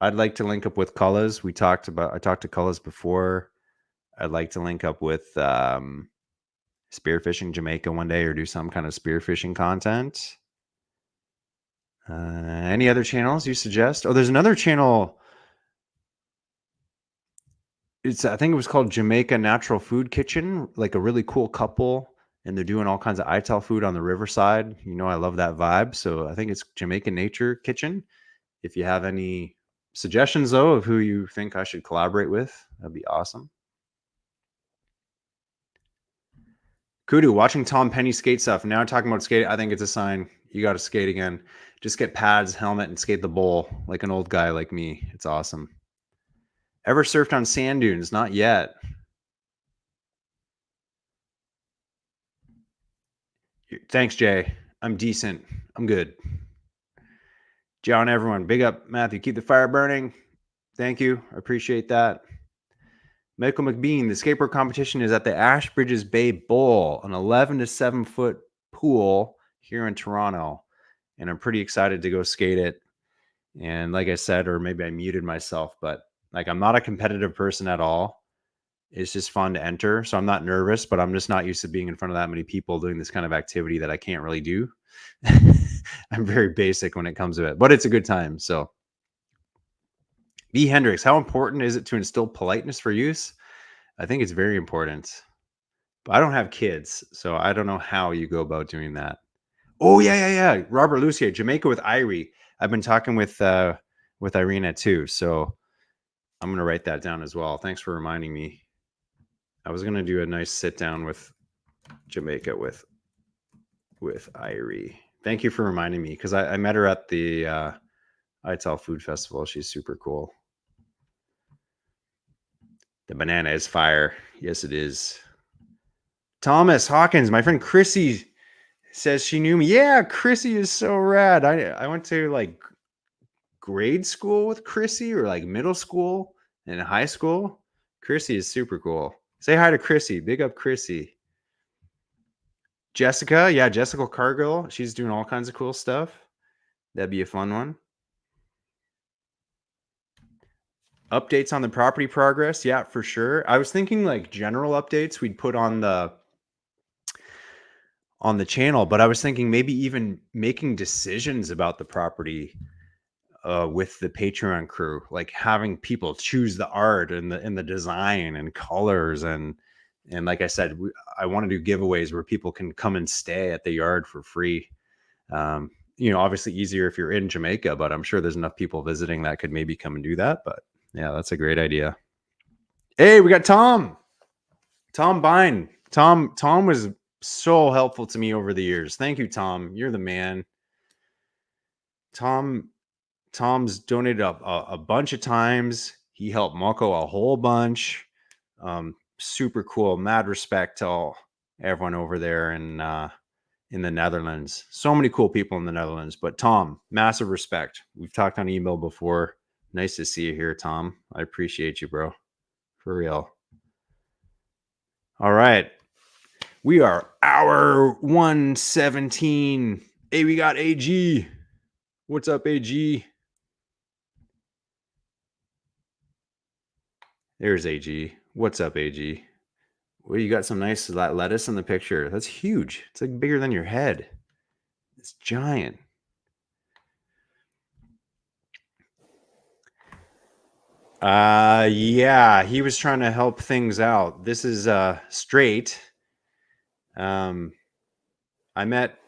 I'd like to link up with Cullas. I talked to Cullas before. I'd like to link up with spearfishing Jamaica one day or do some kind of spearfishing content. Any other channels you suggest? Oh, there's another channel. I think it was called Jamaica Natural Food Kitchen, like a really cool couple, and they're doing all kinds of ITAL food on the riverside. You know, I love that vibe. So I think it's Jamaican Nature Kitchen. If you have any suggestions, though, of who you think I should collaborate with, that'd be awesome. Kudu, watching Tom Penny skate stuff. Now talking about skate, I think it's a sign you got to skate again. Just get pads, helmet, and skate the bowl like an old guy like me. It's awesome. Ever surfed on sand dunes? Not yet. Thanks, Jay. I'm decent. I'm good. John, everyone, big up Matthew. Keep the fire burning. Thank you. I appreciate that. Michael McBean, the skateboard competition is at the Ashbridges Bay Bowl, an 11 to 7 foot pool here in Toronto. And I'm pretty excited to go skate it. And like I said, or maybe I muted myself, but like I'm not a competitive person at all. It's just fun to enter. So I'm not nervous, but I'm just not used to being in front of that many people doing this kind of activity that I can't really do. I'm very basic when it comes to it, but it's a good time. So B. Hendricks, how important is it to instill politeness for use? I think it's very important. But I don't have kids, so I don't know how you go about doing that. Oh, yeah. Robert Lucier, Jamaica with Irie. I've been talking with Irina too, so I'm going to write that down as well. Thanks for reminding me. I was going to do a nice sit down with Jamaica with Irie. Thank you for reminding me, because I met her at the ITEL Food Festival. She's super cool. The banana is fire. Yes, it is. Thomas Hawkins, my friend Chrissy says she knew me. Yeah, Chrissy is so rad. I went to like grade school with Chrissy, or like middle school and high school. Chrissy is super cool. Say hi to Chrissy. Big up Chrissy. Jessica, yeah, Jessica Cargill. She's doing all kinds of cool stuff. That'd be a fun one. Updates on the property progress. Yeah, for sure. I was thinking like general updates we'd put on the channel, but I was thinking maybe even making decisions about the property with the Patreon crew, like having people choose the art and the design and colors, and like I said, I want to do giveaways where people can come and stay at the yard for free. Obviously easier if you're in Jamaica, but I'm sure there's enough people visiting that could maybe come and do that. But yeah, that's a great idea. Hey, we got Tom Bine. Tom was so helpful to me over the years. Thank you, Tom. You're the man. Tom's donated a bunch of times. He helped Moko a whole bunch. Super cool. Mad respect to everyone over there in the Netherlands. So many cool people in the Netherlands. But Tom, massive respect. We've talked on email before. Nice to see you here, Tom. I appreciate you, bro. For real. All right. We are hour 117. Hey, we got AG. What's up, AG? There's AG. What's up, AG? Well, you got some nice lettuce in the picture. That's huge. It's like bigger than your head. It's giant. Yeah, he was trying to help things out. This is Straight. I met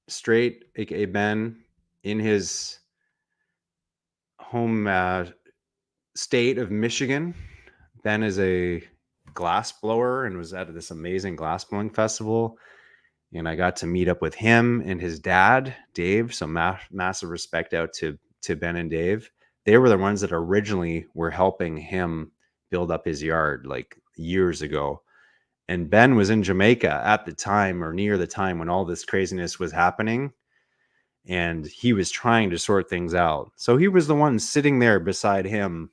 Straight, aka Ben, in his home state of Michigan. Ben is a glass blower and was at this amazing glass blowing festival. And I got to meet up with him and his dad, Dave. So massive respect out to Ben and Dave. They were the ones that originally were helping him build up his yard like years ago. And Ben was in Jamaica at the time, or near the time, when all this craziness was happening. And he was trying to sort things out. So he was the one sitting there beside him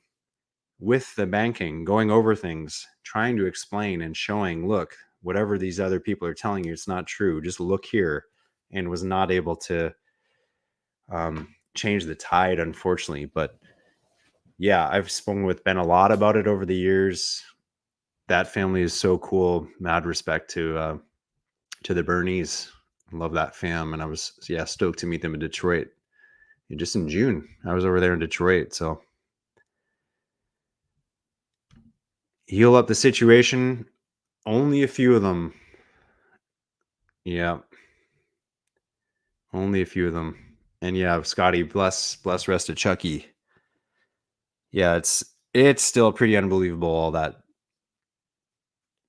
with the banking, going over things, trying to explain and showing, look, whatever these other people are telling you, it's not true. Just look here. And was not able to change the tide, unfortunately. But yeah, I've spoken with Ben a lot about it over the years. That family is so cool. Mad respect to the Bernies. Love that fam. And I was, stoked to meet them in Detroit. And just in June, I was over there in Detroit. So heal up the situation. Only a few of them. Yeah. Only a few of them. And yeah, Scotty, bless rest of Chucky. Yeah, it's still pretty unbelievable, all that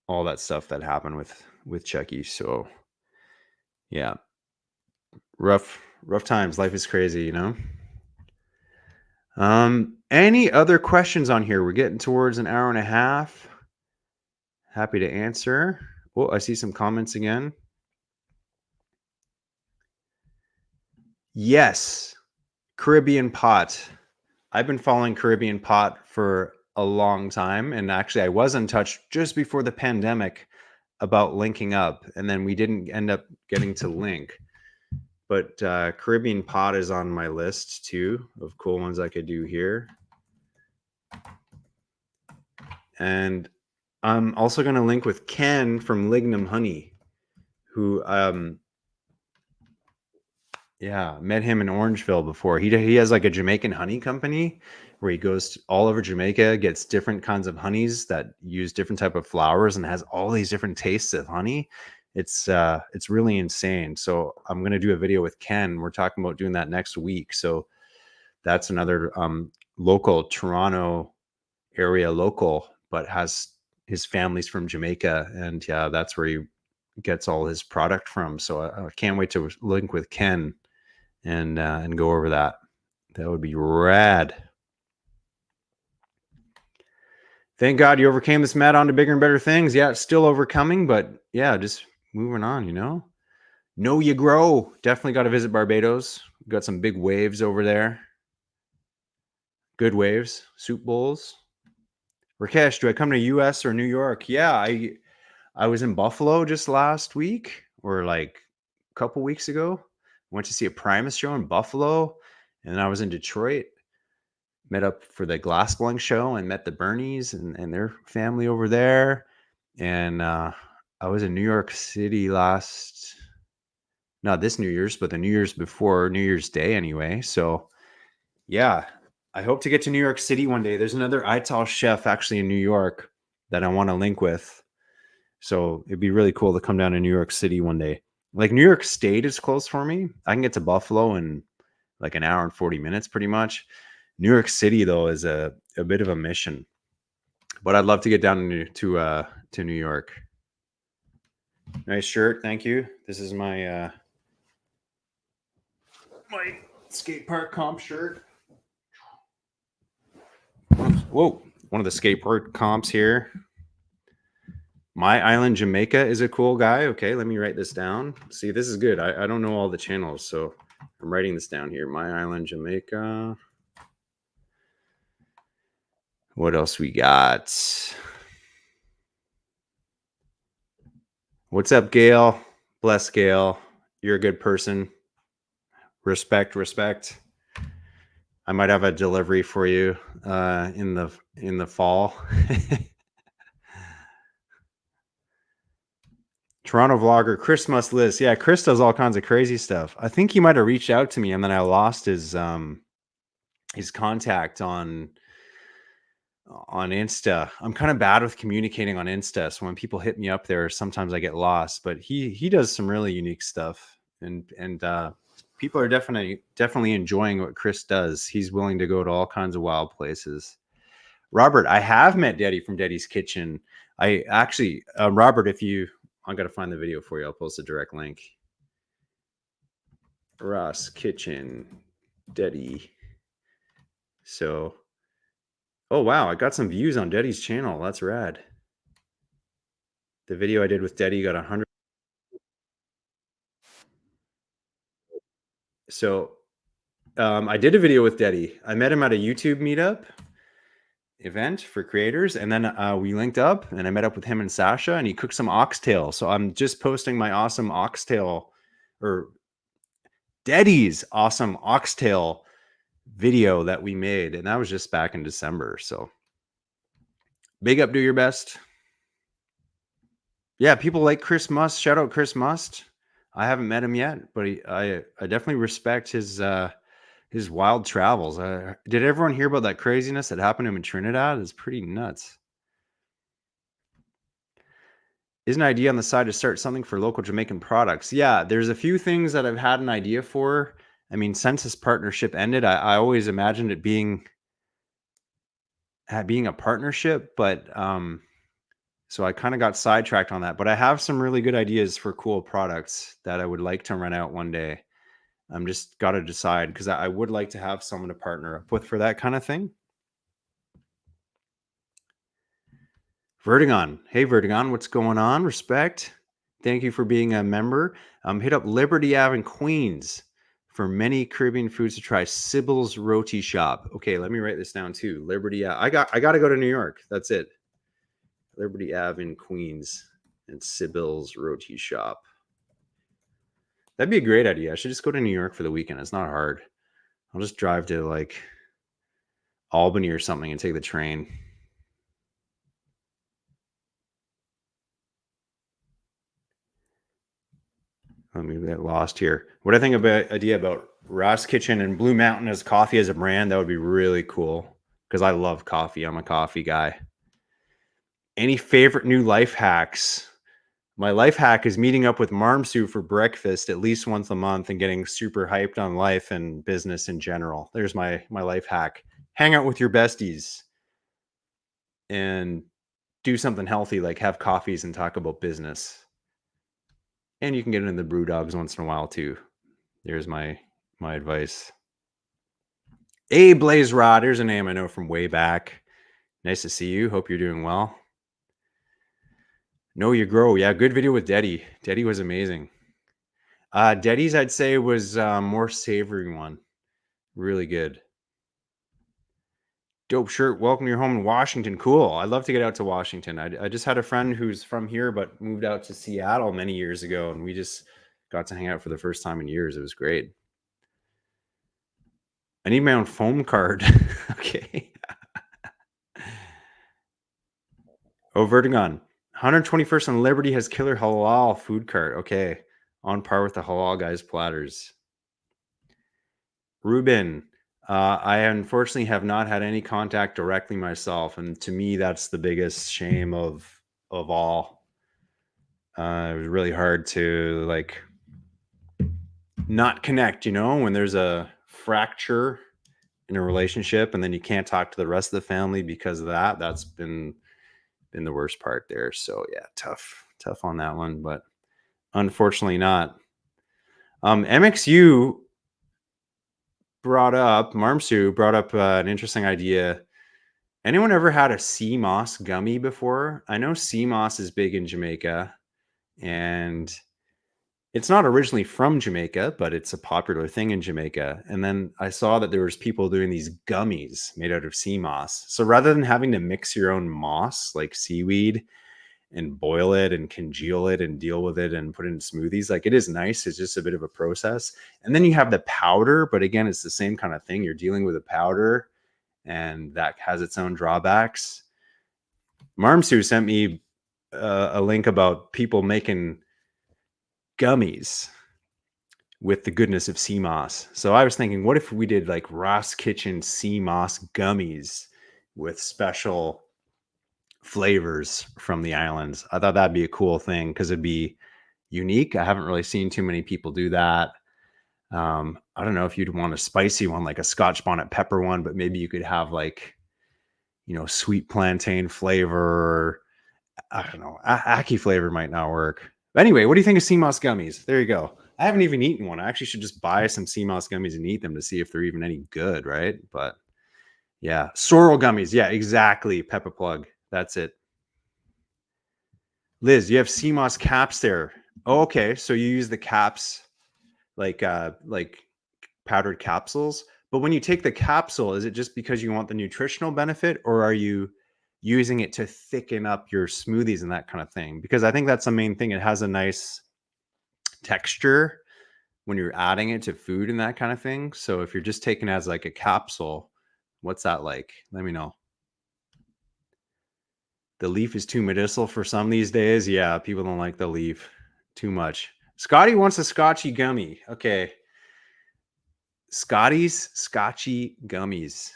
all that stuff that happened with Chucky. So yeah, rough times. Life is crazy, you know. Any other questions on here? We're getting towards an hour and a half. Happy to answer. Oh, I see some comments again. Yes, Caribbean Pot. I've been following Caribbean Pot for a long time, and actually I was in touch just before the pandemic about linking up, and then we didn't end up getting to link. But Caribbean Pot is on my list too of cool ones I could do here. And I'm also going to link with Ken from Lignum Honey, who met him in Orangeville before. He has like a Jamaican honey company where he goes all over Jamaica, gets different kinds of honeys that use different type of flowers, and has all these different tastes of honey. It's really insane. So I'm gonna do a video with Ken. We're talking about doing that next week. So that's another local Toronto area local, but has his family's from Jamaica, and yeah, that's where he gets all his product from. So I can't wait to link with Ken and go over that. That would be rad. Thank God you overcame this, Matt, on to bigger and better things. Yeah, it's still overcoming, but yeah, just moving on, you know? Know you grow. Definitely got to visit Barbados. Got some big waves over there. Good waves. Soup bowls. Rakesh, do I come to US or New York? Yeah, I was in Buffalo just last week or like a couple weeks ago. Went to see a Primus show in Buffalo, and then I was in Detroit. Met up for the glass blowing show and met the Bernies and their family over there. And I was in New York City not this New Year's, but the New Year's before, New Year's Day anyway. So yeah, I hope to get to New York City one day. There's another Ital chef actually in New York that I want to link with. So it'd be really cool to come down to New York City one day. Like New York State is close for me. I can get to Buffalo in like an hour and 40 minutes pretty much. New York City though is a bit of a mission, but I'd love to get down to New York. Nice shirt, thank you. This is my my skate park comp shirt. Whoa, one of the skate park comps here. My Island Jamaica is a cool guy. Okay, let me write this down. See, this is good. I don't know all the channels, so I'm writing this down here. My Island Jamaica. What else we got? What's up, Gail? Bless Gail. You're a good person. Respect. I might have a delivery for you in the fall. Toronto vlogger Chris must list. Yeah, Chris does all kinds of crazy stuff. I think he might have reached out to me and then I lost his contact on Insta. I'm kind of bad with communicating on Insta, so when people hit me up there, sometimes I get lost. But he does some really unique stuff, and people are definitely enjoying what Chris does. He's willing to go to all kinds of wild places. Robert, I have met Daddy from Daddy's Kitchen. I actually, Robert, I'm gonna find the video for you. I'll post a direct link. Ross Kitchen, Daddy. So, oh wow, I got some views on Daddy's channel. That's rad. The video I did with Daddy got 100. So, I did a video with Daddy. I met him at a YouTube meetup event for creators, and then we linked up, and I met up with him and Sasha, and he cooked some oxtail. So I'm just posting my awesome oxtail, or Daddy's awesome oxtail video that we made, and that was just back in December. So big up, do your best. Yeah, people like Chris Must. Shout out Chris Must. I haven't met him yet, but I definitely respect his wild travels. Did everyone hear about that craziness that happened to him in Trinidad? It's pretty nuts. Is an idea on the side to start something for local Jamaican products? Yeah, there's a few things that I've had an idea for. I mean, since this partnership ended, I always imagined it being a partnership, but So I kind of got sidetracked on that, but I have some really good ideas for cool products that I would like to run out one day. I'm just got to decide because I would like to have someone to partner up with for that kind of thing. Vertigon. Hey, Vertigon, what's going on? Respect. Thank you for being a member. Hit up Liberty Ave in Queens for many Caribbean foods to try. Sybil's Roti Shop. Okay, let me write this down too. Liberty Ave. I got to go to New York. That's it. Liberty Ave in Queens and Sybil's Roti Shop. That'd be a great idea. I should just go to New York for the weekend. It's not hard. I'll just drive to like Albany or something and take the train. Let me get lost here. What I think about idea about Ross Kitchen and Blue Mountain as coffee as a brand, that would be really cool because I love coffee. I'm a coffee guy. Any favorite new life hacks? My life hack is meeting up with Marmsu for breakfast at least once a month and getting super hyped on life and business in general. There's my life hack. Hang out with your besties and do something healthy like have coffees and talk about business. And you can get into the brew dogs once in a while too. There's my advice. Hey, Blaze Rod. There's a name I know from way back. Nice to see you. Hope you're doing well. Know You Grow. Yeah, good video with Deddy. Deddy was amazing. Deddy's, I'd say, was more savory one. Really good. Dope shirt. Welcome to your home in Washington. Cool. I'd love to get out to Washington. I just had a friend who's from here but moved out to Seattle many years ago, and we just got to hang out for the first time in years. It was great. I need my own foam card. Okay. Oh, Vertigon. 121st and Liberty has killer halal food cart. Okay. On par with the halal guys platters. Ruben. I unfortunately have not had any contact directly myself. And to me, that's the biggest shame of all. It was really hard to like not connect, when there's a fracture in a relationship and then you can't talk to the rest of the family because of that. That's been the worst part there. So yeah, tough on that one, but unfortunately not. MXU Marmsu brought up an interesting idea. Anyone ever had a sea moss gummy before? I know sea moss is big in Jamaica, and it's not originally from Jamaica, but it's a popular thing in Jamaica. And then I saw that there was people doing these gummies made out of sea moss. So rather than having to mix your own moss like seaweed and boil it and congeal it and deal with it and put it in smoothies, like it is nice. It's just a bit of a process. And then you have the powder, but again, it's the same kind of thing. You're dealing with a powder and that has its own drawbacks. Marmsu sent me a link about people making gummies with the goodness of sea moss. So I was thinking, what if we did like Ross Kitchen sea moss gummies with special flavors from the islands? I thought that'd be a cool thing because it'd be unique. I haven't really seen too many people do that. I don't know if you'd want a spicy one, like a Scotch bonnet pepper one, but maybe you could have like, sweet plantain flavor. Or, I don't know. Ackee flavor might not work. But anyway, what do you think of sea moss gummies? There you go. I haven't even eaten one. I actually should just buy some sea moss gummies and eat them to see if they're even any good, right? But yeah, sorrel gummies. Yeah, exactly. Peppa Plug. That's it. Liz, you have sea moss caps there. Oh, okay, so you use the caps like powdered capsules. But when you take the capsule, is it just because you want the nutritional benefit, or are you using it to thicken up your smoothies and that kind of thing? Because I think that's the main thing. It has a nice texture when you're adding it to food and that kind of thing. So if you're just taking it as like a capsule, what's that like? Let me know. The leaf is too medicinal for some these days. Yeah, people don't like the leaf too much. Scotty wants a Scotchy gummy. Okay. Scotty's Scotchy gummies.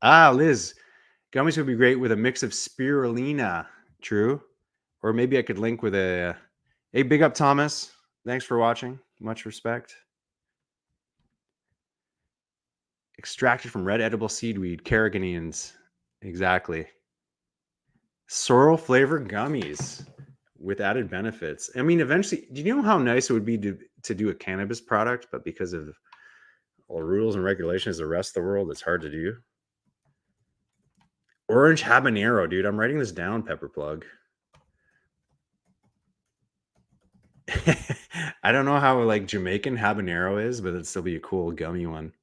Liz, gummies would be great with a mix of spirulina. True. Or maybe I could link with a. Hey, big up, Thomas. Thanks for watching. Much respect. Extracted from red edible seedweed, carrageenans. Exactly. Sorrel flavor gummies with added benefits. I mean, eventually, do you know how nice it would be to do a cannabis product, but because of all the rules and regulations of the rest of the world, it's hard to do. Orange habanero, dude. I'm writing this down, Pepper Plug. I don't know how like Jamaican habanero is, but it'd still be a cool gummy one.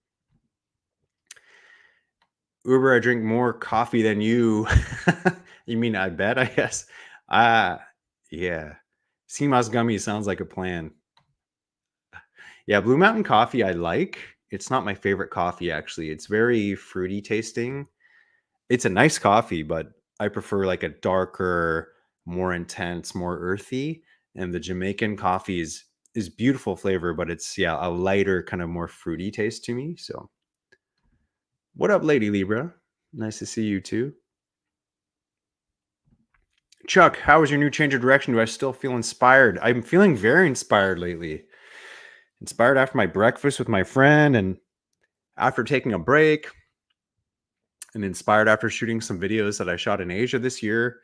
Uber, I drink more coffee than you. You mean I bet, I guess. Yeah. Sea moss gummy sounds like a plan. Yeah, Blue Mountain coffee I like. It's not my favorite coffee actually. It's very fruity tasting. It's a nice coffee, but I prefer like a darker, more intense, more earthy. And the Jamaican coffee is beautiful flavor, but it's a lighter, kind of more fruity taste to me. So, what up, Lady Libra? Nice to see you too. Chuck, how is your new change of direction? Do I still feel inspired? I'm feeling very inspired lately. Inspired after my breakfast with my friend and after taking a break, and inspired after shooting some videos that I shot in Asia this year.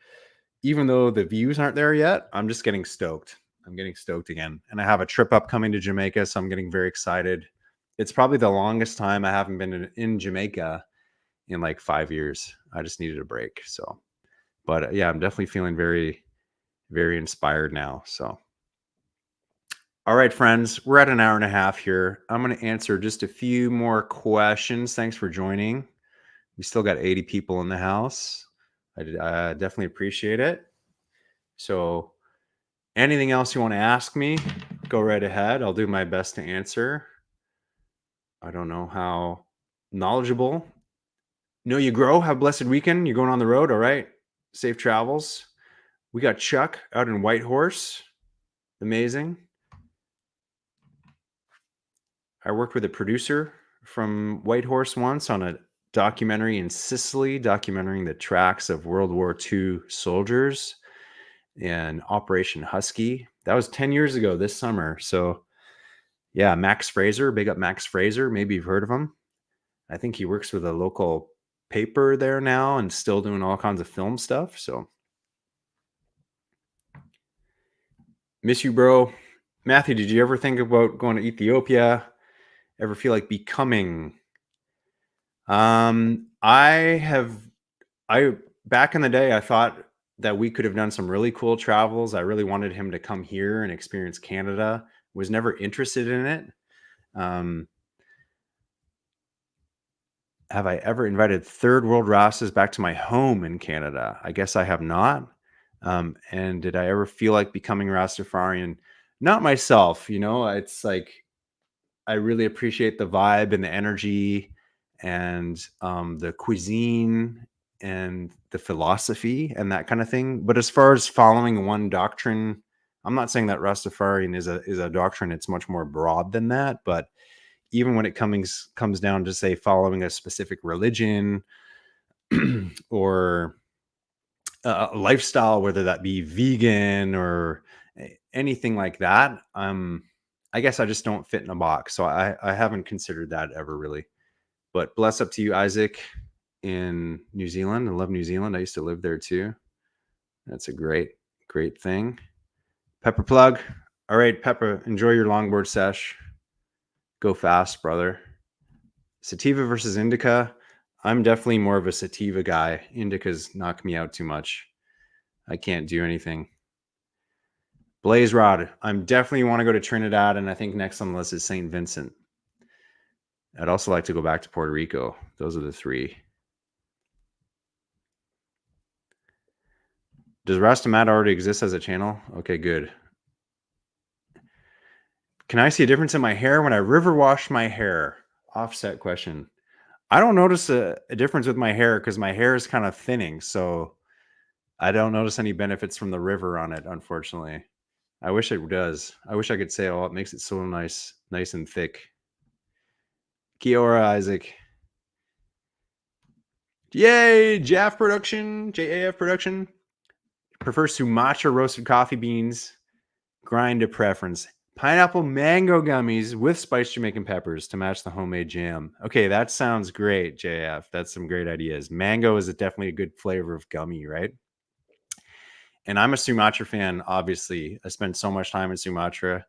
Even though the views aren't there yet, I'm just getting stoked. I'm getting stoked again. And I have a trip upcoming to Jamaica, so I'm getting very excited. It's probably the longest time I haven't been in Jamaica in like 5 years. I just needed a break. So, but yeah, I'm definitely feeling very, very inspired now. So, all right, friends, we're at an hour and a half here. I'm going to answer just a few more questions. Thanks for joining. We still got 80 people in the house. I definitely appreciate it. So, anything else you want to ask me, go right ahead. I'll do my best to answer. I don't know how knowledgeable. Know you grow. Have a blessed weekend. You're going on the road. All right. Safe travels. We got Chuck out in Whitehorse. Amazing. I worked with a producer from Whitehorse once on a documentary in Sicily, documenting the tracks of World War II soldiers and Operation Husky. That was 10 years ago this summer. So, yeah, Max Fraser, big up Max Fraser. Maybe you've heard of him. I think he works with a local paper there now and still doing all kinds of film stuff. So, miss you, bro. Matthew, did you ever think about going to Ethiopia? Ever feel like becoming? I back in the day, I thought that we could have done some really cool travels. I really wanted him to come here and experience Canada. Was never interested in it. Have I ever invited third world Rastas back to my home in Canada? I guess I have not. And did I ever feel like becoming Rastafarian? Not myself. It's like I really appreciate the vibe and the energy and the cuisine and the philosophy and that kind of thing. But as far as following one doctrine, I'm not saying that Rastafarian is a doctrine. It's much more broad than that. But even when it comes down to say following a specific religion or a lifestyle, whether that be vegan or anything like that, I guess I just don't fit in a box. So I haven't considered that ever really. But bless up to you, Isaac, in New Zealand. I love New Zealand. I used to live there too. That's a great, great thing. Pepper Plug. All right, Pepper, enjoy your longboard sesh. Go fast, brother. Sativa versus indica. I'm definitely more of a sativa guy. Indicas knock me out too much. I can't do anything. Blaze Rod. I'm definitely want to go to Trinidad, and I think next on the list is St. Vincent. I'd also like to go back to Puerto Rico. Those are the three. Does Rastamat already exist as a channel? Okay, good. Can I see a difference in my hair when I river wash my hair? Offset question. I don't notice a difference with my hair because my hair is kind of thinning. So I don't notice any benefits from the river on it, unfortunately. I wish it does. I wish I could say, oh, it makes it so nice and thick. Kiora Isaac. Yay! JAF production. JAF production. Prefers Sumatra roasted coffee beans. Grind to preference. Pineapple mango gummies with spiced Jamaican peppers to match the homemade jam. Okay, that sounds great, JF. That's some great ideas. Mango is definitely a good flavor of gummy, right? And I'm a Sumatra fan, obviously. I spent so much time in Sumatra.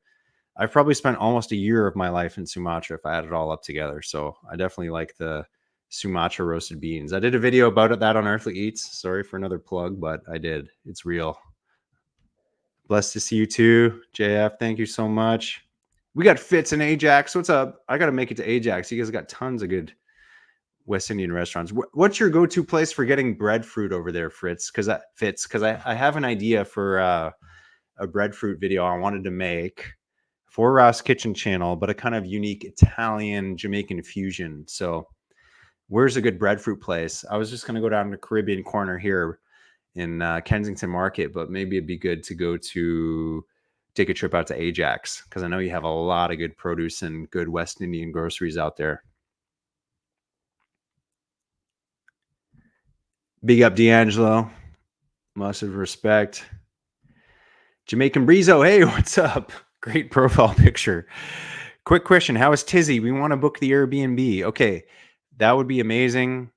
I've probably spent almost a year of my life in Sumatra if I add it all up together. So I definitely like the Sumatra roasted beans. I did a video about that on Earthly Eats. Sorry for another plug, but I did. It's real. Blessed to see you too, JF. Thank you so much. We got Fitz and Ajax. What's up? I got to make it to Ajax. You guys got tons of good West Indian restaurants. What's your go-to place for getting breadfruit over there, Fritz? Because I have an idea for a breadfruit video I wanted to make for Ross Kitchen channel, but a kind of unique Italian Jamaican fusion. So where's a good breadfruit place? I was just going to go down to Caribbean Corner here in Kensington Market, but maybe it'd be good to go to take a trip out to Ajax because I know you have a lot of good produce and good West Indian groceries out there. Big up D'Angelo. Massive respect. Jamaican Breezo. Hey, what's up? Great profile picture. Quick question. How is Tizzy? We want to book the Airbnb. Okay. That would be amazing.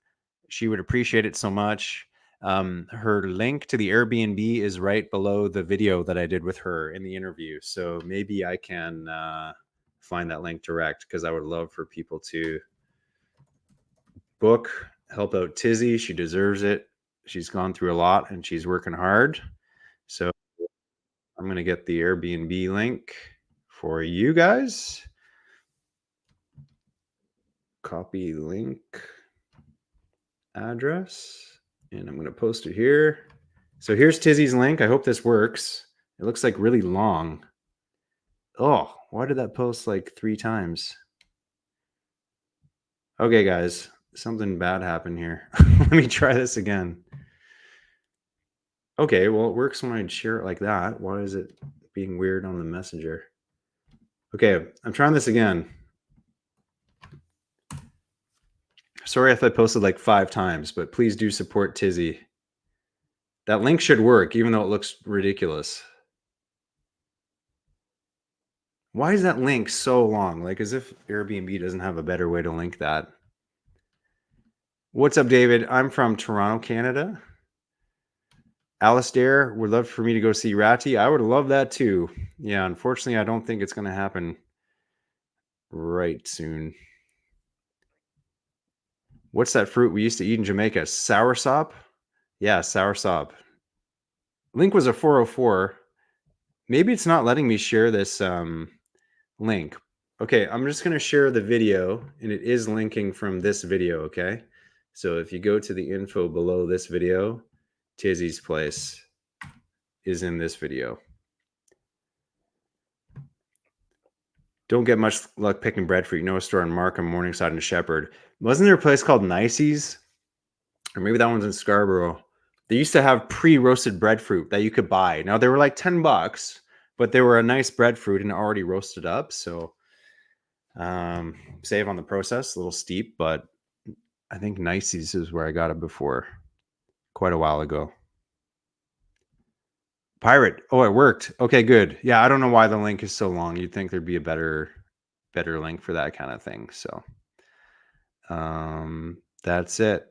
She would appreciate it so much. Her link to the Airbnb is right below the video that I did with her in the interview. So maybe I can find that link direct because I would love for people to book, help out Tizzy. She deserves it. She's gone through a lot and she's working hard. So I'm going to get the Airbnb link for you guys. Copy link address. And I'm going to post it here. So here's Tizzy's link. I hope this works. It looks like really long. Oh, why did that post like 3 times? Okay, guys, something bad happened here. Let me try this again. Okay, well, it works when I share it like that. Why is it being weird on the messenger? Okay, I'm trying this again. Sorry if I posted like 5 times, but please do support Tizzy. That link should work, even though it looks ridiculous. Why is that link so long? Like as if Airbnb doesn't have a better way to link that. What's up, David? I'm from Toronto, Canada. Alistair would love for me to go see Ratty. I would love that too. Yeah, unfortunately, I don't think it's going to happen right soon. What's that fruit we used to eat in Jamaica? Soursop? Yeah, soursop. Link was a 404. Maybe it's not letting me share this link. Okay, I'm just going to share the video, and it is linking from this video, okay? So if you go to the info below this video, Tizzy's place is in this video. Don't get much luck picking breadfruit. You know a store in Markham, Morningside, and Shepherd. Wasn't there a place called Nicey's? Or maybe that one's in Scarborough. They used to have pre-roasted breadfruit that you could buy. Now, they were like $10, but they were a nice breadfruit and already roasted up. So save on the process, a little steep, but I think Nicey's is where I got it before, quite a while ago. Pirate. Oh, it worked. Okay, good. Yeah, I don't know why the link is so long. You'd think there'd be a better link for that kind of thing. So that's it.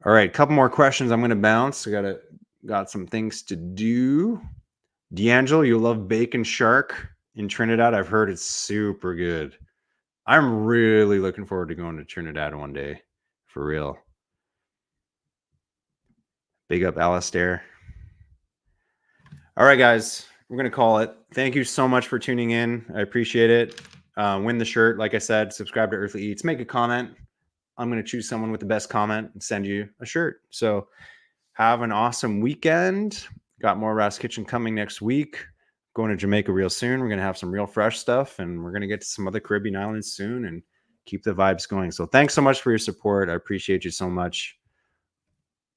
All right, couple more questions. I'm going to bounce. I got some things to do. D'Angelo, you love bacon shark in Trinidad. I've heard it's super good. I'm really looking forward to going to Trinidad one day, for real. Big up Alistair. All right, guys, we're going to call it. Thank you so much for tuning in. I appreciate it. Win the shirt. Like I said, subscribe to Earthly Eats. Make a comment. I'm going to choose someone with the best comment and send you a shirt. So have an awesome weekend. Got more Ross Kitchen coming next week. Going to Jamaica real soon. We're going to have some real fresh stuff, and we're going to get to some other Caribbean islands soon and keep the vibes going. So thanks so much for your support. I appreciate you so much.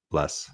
Bless.